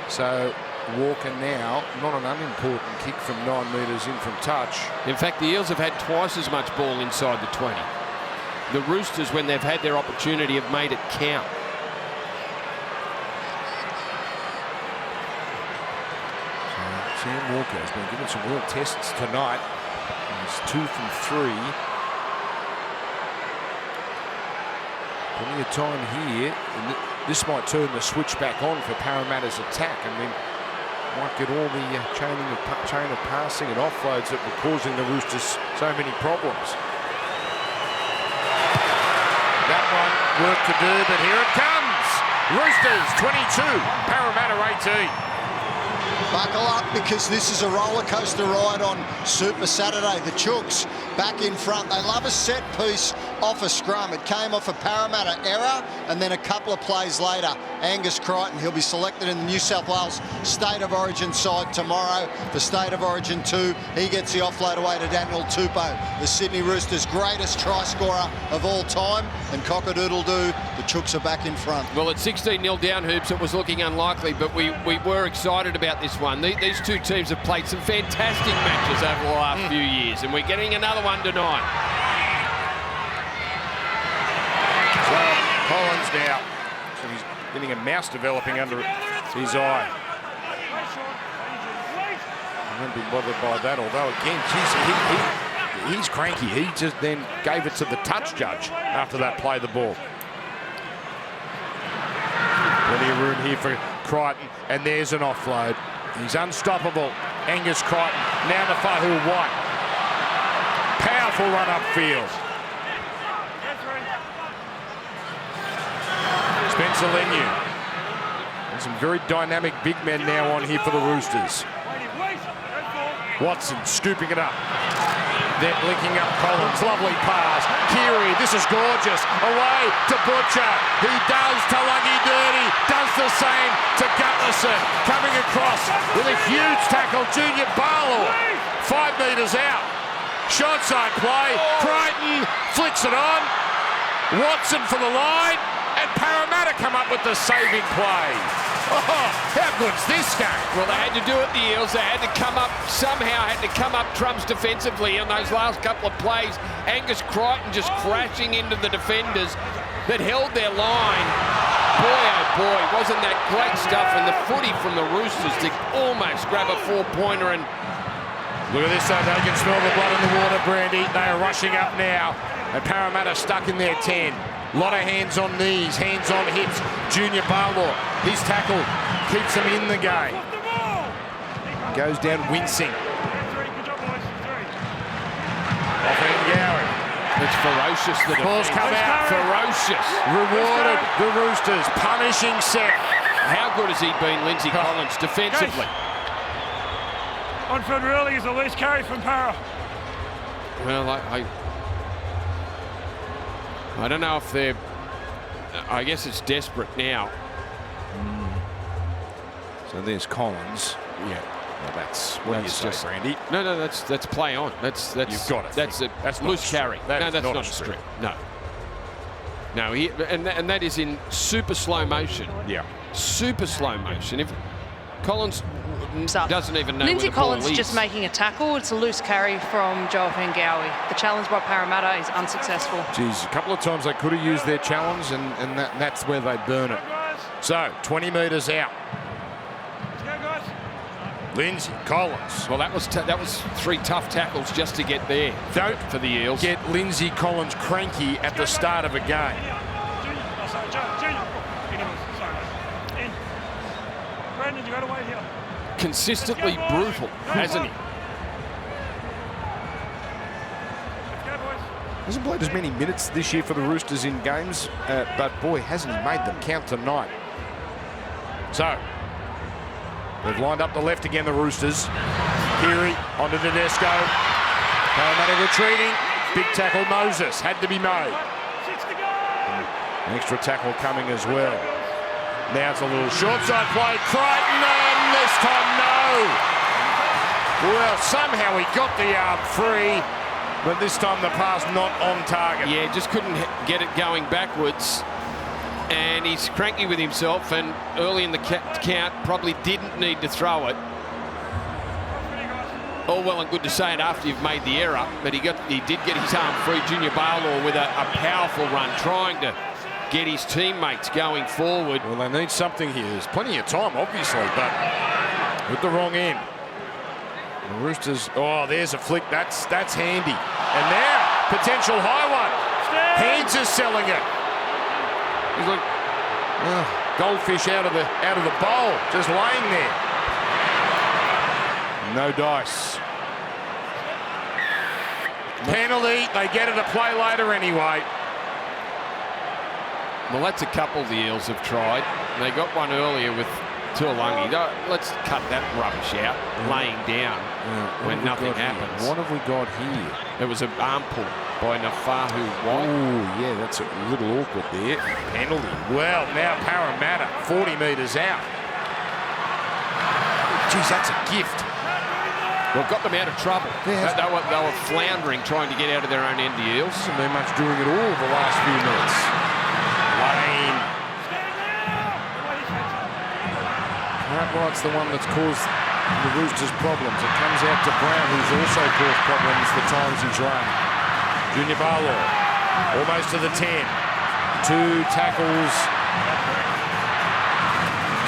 So Walker now, not an unimportant kick from 9 metres in from touch. In fact, the Eels have had twice as much ball inside the 20. The Roosters, when they've had their opportunity, have made it count. Sam Walker has been given some real tests tonight. He's 2 from 3. Plenty of time here. And this might turn the switch back on for Parramatta's attack, and then might get all the chain of passing and offloads that were causing the Roosters so many problems. That one work to do, but here it comes. Roosters 22, Parramatta 18. Buckle up, because this is a roller coaster ride on Super Saturday. The Chooks back in front. They love a set piece off a scrum. It came off a Parramatta error, and then a couple of plays later, Angus Crichton, he'll be selected in the New South Wales State of Origin side tomorrow for State of Origin 2. He gets the offload away to Daniel Tupou, the Sydney Roosters' greatest try scorer of all time, and cock-a-doodle-doo, the Chooks are back in front. Well, at 16-0 down, Hoops, it was looking unlikely, but we were excited about this one. These two teams have played some fantastic matches over the last few years, and we're getting another one tonight. So Collins now, so he's getting a mouse developing under his eye. I won't be bothered by that, although again, geez, he's cranky. He just then gave it to the touch judge after that play the ball. Plenty of room here for Crichton, and there's an offload. He's unstoppable. Angus Crichton, now to Fahu White. Powerful run upfield. Spencer Leniu. And some very dynamic big men now on here for the Roosters. Watson scooping it up. Then linking up Collins. Lovely pass. Keary, this is gorgeous. Away to Butcher. He does Talangi dirty. Does the same to Gutlerson. Coming across with a huge tackle. Junior Barlow. 5 metres out. Short side play. Crichton flicks it on. Watson for the line. And Parramatta come up with the saving play. Oh, how good's this game? Well, they had to do it, the Eels. They had to come up, somehow had to come up trumps defensively in those last couple of plays. Angus Crichton just crashing into the defenders that held their line. Boy, oh boy, wasn't that great stuff. And the footy from the Roosters to almost grab a 4-pointer. And look at this, though. They can smell the blood in the water, Brandy. They are rushing up now. And Parramatta stuck in their 10. A lot of hands on knees, hands on hips. Junior Barlow, his tackle keeps them in the game. Goes down wincing. Offhand Gowrie. it's ferocious. The Balls come out. Ferocious. Rewarded the Roosters. Punishing Seth. How good has he been, Lindsay Collins, defensively? On-field really is the least carry from Para. Well, I don't know if they're... I guess it's desperate now. So there's Collins. Yeah. Well, that's what you say, Brandy. No, that's play on. That's You've got it. That's loose carry. That's not a strip. No. No, and that is in super slow motion. Yeah. Super slow motion. If Collins doesn't even know Lindsay where the ball Collins is. just making a tackle. It's a loose carry from Joel Pangawi. The challenge by Parramatta is unsuccessful. Geez, a couple of times they could have used their challenge, and that's where they burn it. So, 20 metres out. Lindsay Collins. Well, that was 3 tough tackles just to get there. Don't for the Eels. Get Lindsay Collins cranky at the start of a game. Brandon, you got to wait here. Consistently brutal, hasn't he? Hasn't played as many minutes this year for the Roosters in games, but boy, hasn't he made them count tonight. So, they've lined up the left again, the Roosters. Keary onto Tedesco. Parramatta retreating. Big tackle, Moses. Had to be made. An extra tackle coming as well. Now it's a little short side play. Crichton, and this time no. Well, somehow he got the arm free, but this time the pass not on target. Yeah, just couldn't get it going backwards. And he's cranky with himself, and early in the count probably didn't need to throw it. All well and good to say it after you've made the error, but he did get his arm free. Junior Barlow with a powerful run, trying to get his teammates going forward. Well, they need something here. There's plenty of time, obviously, but with the wrong end. The Roosters, oh, there's a flick. That's handy. And now, potential high one. Hands is selling it. He's like goldfish out of the bowl, just laying there. No dice. Penalty. They get it a play later anyway. Well, that's a couple the Eels have tried. They got one earlier with Tuolangi. Let's cut that rubbish out, laying down when nothing happens. What have we got here? It was an arm pull by Nafahu White. Oh, yeah, that's a little awkward there. Penalty. Well, now Parramatta, 40 metres out. Geez, that's a gift. Well, got them out of trouble. Yeah. They were floundering, trying to get out of their own end, the Eels. Hasn't been much doing it all the last few minutes. Lane. Cartwright's the one that's caused the Roosters problems. It comes out to Brown, who's also caused problems the times he's run. Junior Barlow, almost to the 10. 2 tackles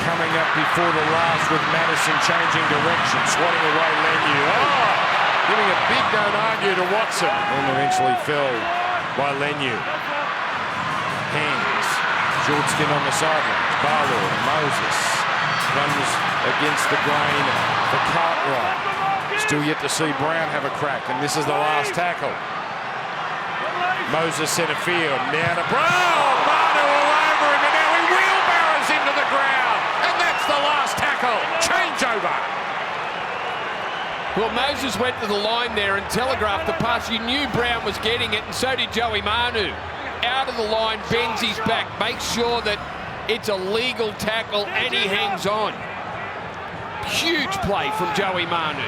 coming up before the last with Madison changing direction, swatting away Lenu. Oh, giving a big don't argue to Watson, and eventually fell by Lenu. Hands, short skin on the sidelines. Barlow and Moses runs against the grain for Cartwright. Still yet to see Brown have a crack, and this is the last tackle. Moses centre field, now to Brown. Manu all over him, and now he wheelbarrows into the ground. And that's the last tackle. Changeover. Well, Moses went to the line there and telegraphed the pass. You knew Brown was getting it, and so did Joey Manu. Out of the line, bends his back, makes sure that it's a legal tackle, and he hangs on. Huge play from Joey Manu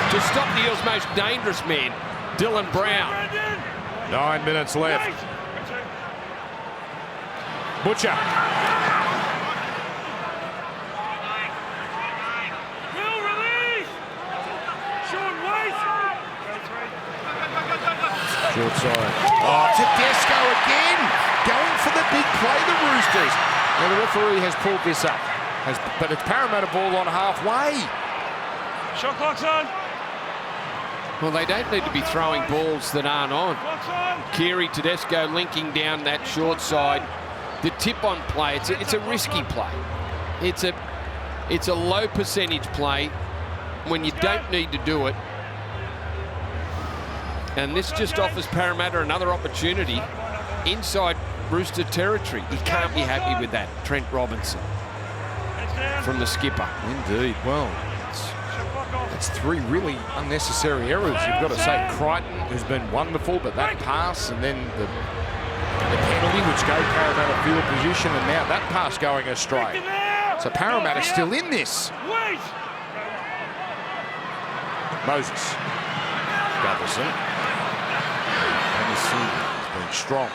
to stop the Eels' most dangerous man, Dylan Brown. 9 minutes left. Butcher. Short side. Oh, Tedesco again. Going for the big play, the Roosters. Now the referee has pulled this up. But it's Parramatta ball on halfway. Shot clock's on. Well, they don't need to be throwing balls that aren't on. Keary, Tedesco linking down that short side. The tip-on play, it's a risky play. It's a low percentage play when you don't need to do it. And this just offers Parramatta another opportunity inside Rooster territory. He can't be happy with that, Trent Robinson, from the skipper. Indeed. Well, it's 3 really unnecessary errors. You've got to say Crichton, who's been wonderful, but that pass and then the penalty, which gave Parramatta field position, and now that pass going astray. So Parramatta's still in this. Moses. Gutherson. Anderson has been strong.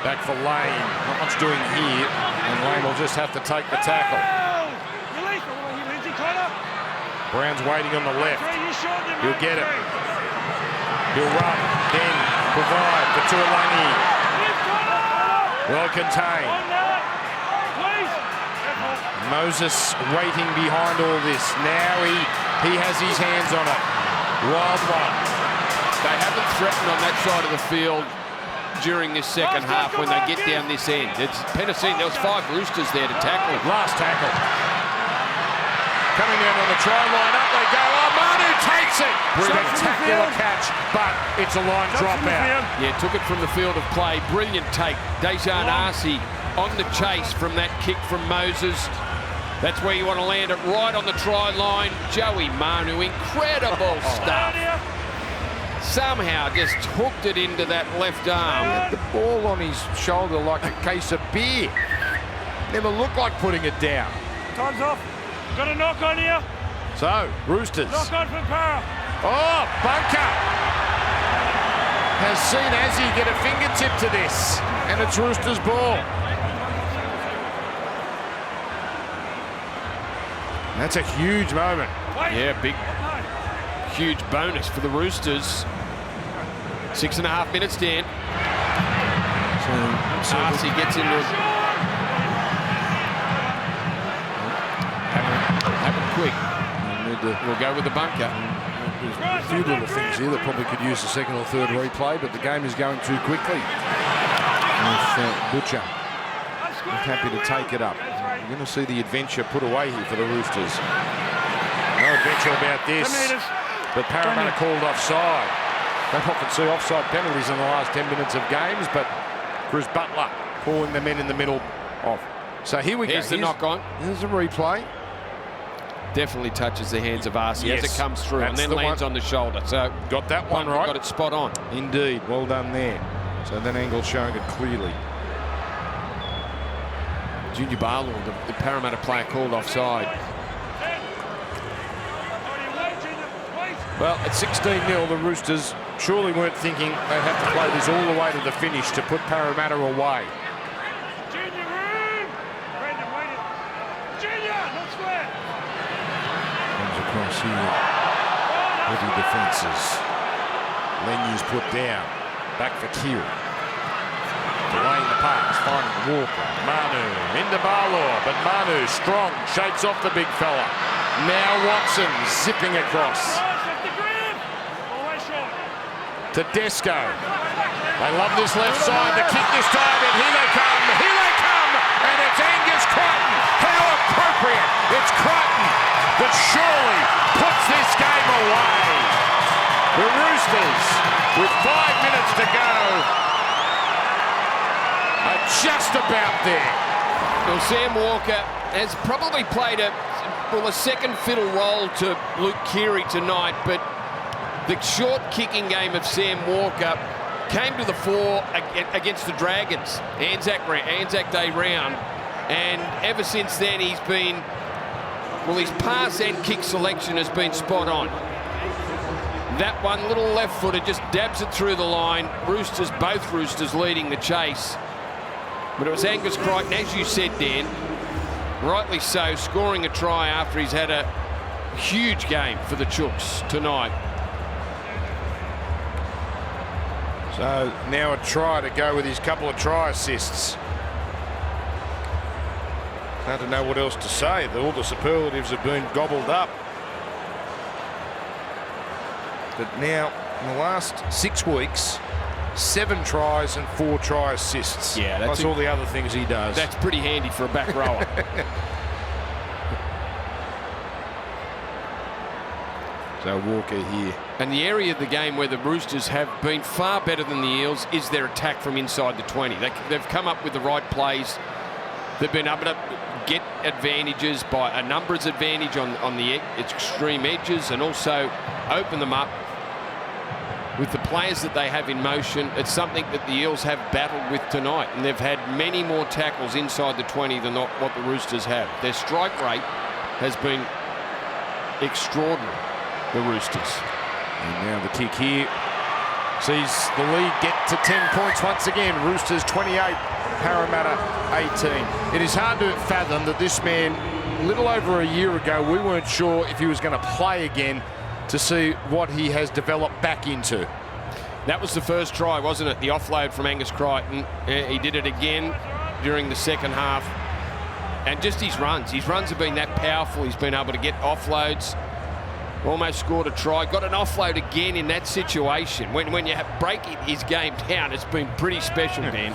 Back for Lane. Not much doing here. And Lane will just have to take the tackle. Brown's waiting on the left. He'll get it. He'll run. Then provide for Tuolungi. Well contained. Moses waiting behind all this. Now he has his hands on it. Wild one. They haven't threatened on that side of the field during this second half when they get down this end. It's Penasine, there was 5 Roosters there to tackle. Last tackle. Coming down on the try line, up they go. Oh, Manu takes it. Spectacular catch, but it's a line drop out. Yeah, took it from the field of play. Brilliant take. Dejan Arce on the chase from that kick from Moses. That's where you want to land it, right on the try line. Joey Manu, incredible stuff. Somehow just hooked it into that left arm. Had the ball on his shoulder like a case of beer. Never looked like putting it down. Time's off. Got a knock on here. So, Roosters. Knock on from Para. Oh, Bunker has seen Azzy get a fingertip to this. And it's Roosters ball. That's a huge moment. Yeah, big, huge bonus for the Roosters. 6.5 minutes, Dan. So Arce gets into it. Happen quick. We'll go with the bunker. There's a few little things here that probably could use a second or third replay, but the game is going too quickly. With Butcher happy to take it up. You're going to see the adventure put away here for the Roosters. No adventure about this, but Parramatta called offside. Don't often see offside penalties in the last 10 minutes of games, but Chris Butler calling the men in the middle off. So here we go. Here's the knock on. Here's a replay. definitely touches the hands of Arcee as it comes through and That's then lands on the shoulder. So got that one right. Got it spot on. Indeed, well done there. So that angle showing it clearly. Junior Barlow, the Parramatta player, called offside. Well, at 16-0, the Roosters surely weren't thinking they'd have to play this all the way to the finish to put Parramatta away. Comes across here. Heavy defences. Lenyu's put down. Back for Kiri. Delaying the pass, finding Walker. Manu into Barlaw, but Manu strong, shakes off the big fella. Now Watson zipping across. To Desco. They love this left side. The kick this time, and here they come. Here they come. And it's Angus Crichton. How appropriate. It's Crichton that surely puts this game away. The Roosters, with 5 minutes to go, are just about there. Well, Sam Walker has probably played a second fiddle role to Luke Keary tonight, but the short kicking game of Sam Walker came to the fore against the Dragons, Anzac Day round, and ever since then he's been, well, his pass and kick selection has been spot on. That one little left footer just dabs it through the line. Both Roosters leading the chase. But it was Angus Crichton, as you said, Dan, rightly so, scoring a try after he's had a huge game for the Chooks tonight. So now a try to go with his couple of try assists. I don't know what else to say. All the superlatives have been gobbled up. But now, in the last 6 weeks, 7 tries and 4 try assists. Yeah, that's all the other things he does. That's pretty handy for a back rower. So Walker here. And the area of the game where the Roosters have been far better than the Eels is their attack from inside the 20. They've come up with the right plays. They've been able to get advantages by a numbers advantage on the extreme edges, and also open them up with the players that they have in motion. It's something that the Eels have battled with tonight, and they've had many more tackles inside the 20 than what the Roosters have. Their strike rate has been extraordinary, the Roosters. And now the kick here sees the lead get to 10 points once again. Roosters 28, Parramatta 18. It is hard to fathom that this man, little over a year ago, we weren't sure if he was going to play again, to see what he has developed back into. That was the first try, wasn't it? The offload from Angus Crichton. He did it again during the second half. And just his runs have been that powerful. He's been able to get offloads. Almost scored a try. Got an offload again in that situation. When you break his game down, it's been pretty special, Dan.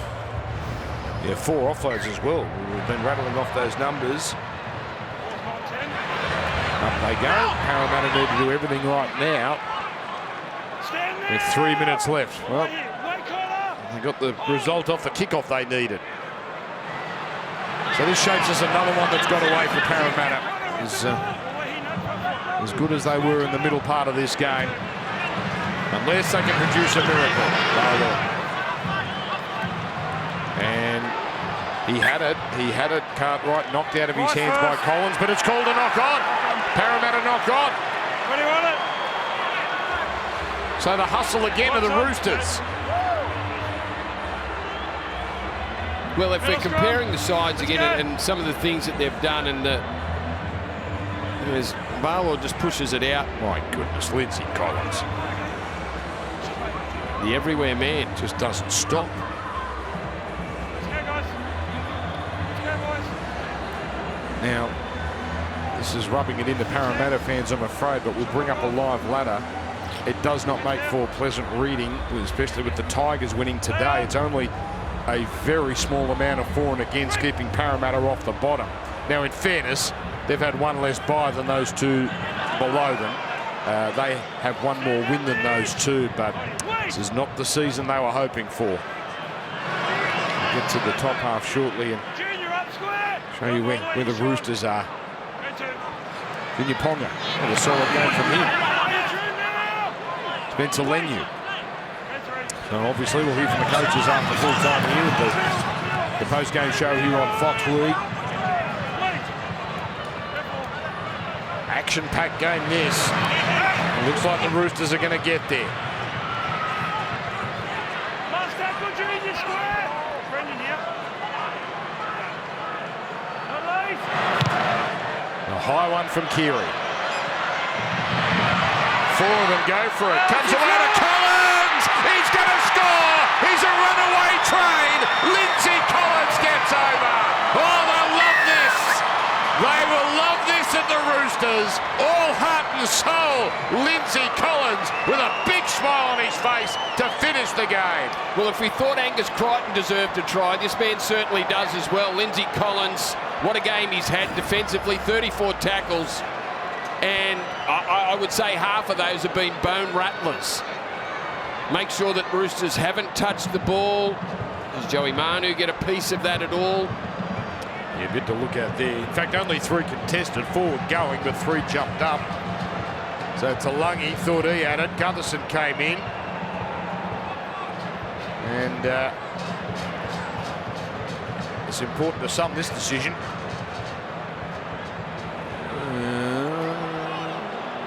Yeah, 4 offloads as well. We've been rattling off those numbers. Up they go. Parramatta need to do everything right now. With 3 minutes left. Well, they got the result off the kickoff they needed. So this shapes us another one that's got away for Parramatta. As good as they were in the middle part of this game. Unless they can produce a miracle. And he had it. Cartwright knocked out of his hands by Collins, but it's called a knock on. Parramatta knock on. Where do you want it? So the hustle again of the Roosters. Well, if we're comparing the sides again and some of the things that they've done, and as Barlow just pushes it out. My goodness, Lindsay Collins. The everywhere man just doesn't stop. Now, this is rubbing it into Parramatta fans, I'm afraid, but we'll bring up a live ladder. It does not make for pleasant reading, especially with the Tigers winning today. It's only a very small amount of for and against, keeping Parramatta off the bottom. Now, in fairness, they've had 1 less bye than those 2 below them. They have 1 more win than those 2, but this is not the season they were hoping for. We'll get to the top half shortly and show you where the Roosters are. Junior Ponga, and a solid game from him. Spencer Leniu. So obviously we'll hear from the coaches after full time here with the post-game show here on Fox League. Action-packed game this. It looks like the Roosters are going to get there. A high one from Keary. Four of them go for it. Comes away to Collins. He's going to score. He's a runaway train. Lindsay Collins gets over. Oh, they'll love this. They will love this at the Roosters. All heart and soul. Lindsay Collins with a big smile on his face to finish the game. Well, if we thought Angus Crichton deserved a try, this man certainly does as well. Lindsay Collins, what a game he's had defensively, 34 tackles. And I would say half of those have been bone rattlers. Make sure that Roosters haven't touched the ball. Does Joey Manu get a piece of that at all? Yeah, a bit to look at there. In fact, only 3 contested forward going, but 3 jumped up. So Talangi thought he had it. Gutherson came in. And it's important to sum this decision.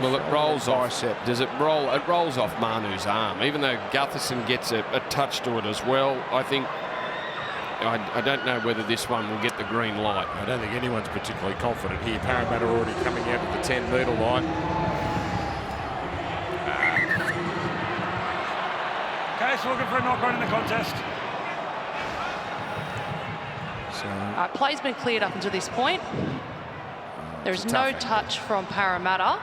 Well, it rolls off. Does it roll? It rolls off Manu's arm. Even though Gutherson gets a touch to it as well, I think. I don't know whether this one will get the green light. I don't think anyone's particularly confident here. Parramatta already coming out at the 10-metre line. Case looking for a knock-on in the contest. So, Play's been cleared up until this point. There is no touch from Parramatta.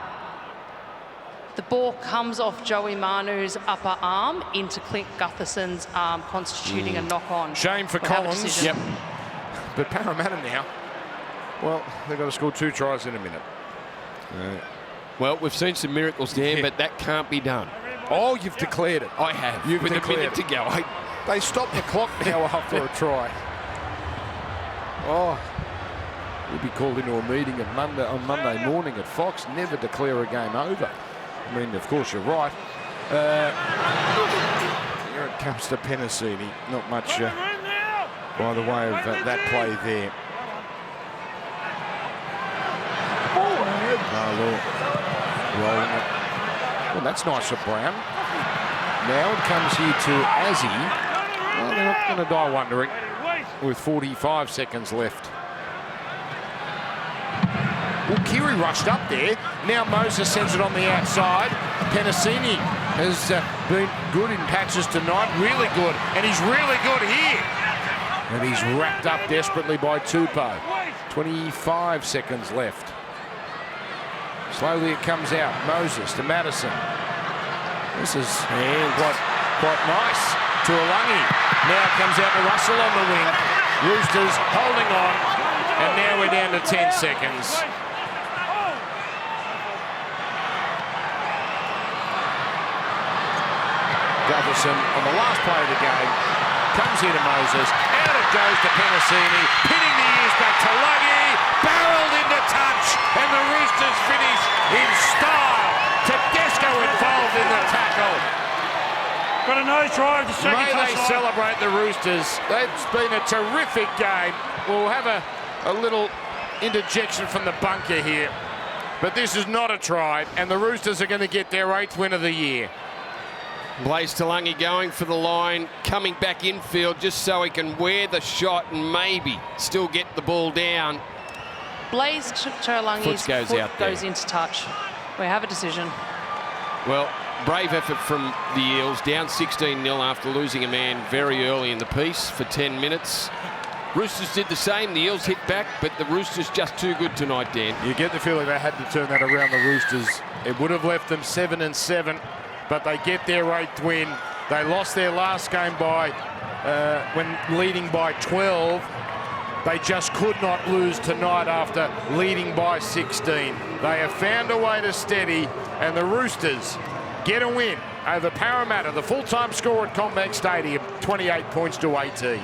The ball comes off Joey Manu's upper arm into Clint Gutherson's arm, constituting a knock-on. Shame for Collins. Yep. But Parramatta now, well, they've got to score 2 tries in a minute. Well, we've seen some miracles there, but that can't be done. Oh, you've declared it. I have. You've with declared a minute to go. They stop the clock now after a try. Oh, we'll be called into a meeting on Monday morning at Fox. Never declare a game over. I mean, of course, you're right. Here it comes to Penasini. Not much by the way of that play there. Rolling it. Well, that's nice of Brown. Now it comes here to Azzy. Well, they're not going to die wondering with 45 seconds left. Well, Keary rushed up there. Now Moses sends it on the outside. Penasini has been good in patches tonight. Really good. And he's really good here. And he's wrapped up desperately by Tupou. 25 seconds left. Slowly it comes out. Moses to Madison. This is quite nice. To Alangi. Now comes out to Russell on the wing. Roosters holding on. And now we're down to 10 seconds. Gutherson on the last play of the game comes here to Moses. Out it goes to Penasini, pinning the ears back to Luggy, barreled into touch, and the Roosters finish in style. Tedesco involved in the tackle. Got a no try. May they celebrate the Roosters. It's been a terrific game. We'll have a little interjection from the bunker here, but this is not a try, and the Roosters are going to get their 8th win of the year. Blaze Talangi going for the line, coming back infield just so he can wear the shot and maybe still get the ball down. Blaze Talangi's foot goes into touch. We have a decision. Well, brave effort from the Eels, down 16-0 after losing a man very early in the piece for 10 minutes. Roosters did the same. The Eels hit back, but the Roosters just too good tonight, Dan. You get the feeling they had to turn that around, the Roosters. It would have left them 7-7. But they get their 8th win. They lost their last game by when leading by 12. They just could not lose tonight after leading by 16. They have found a way to steady, and the Roosters get a win over Parramatta. The full-time score at Combank Stadium, 28 points to 18.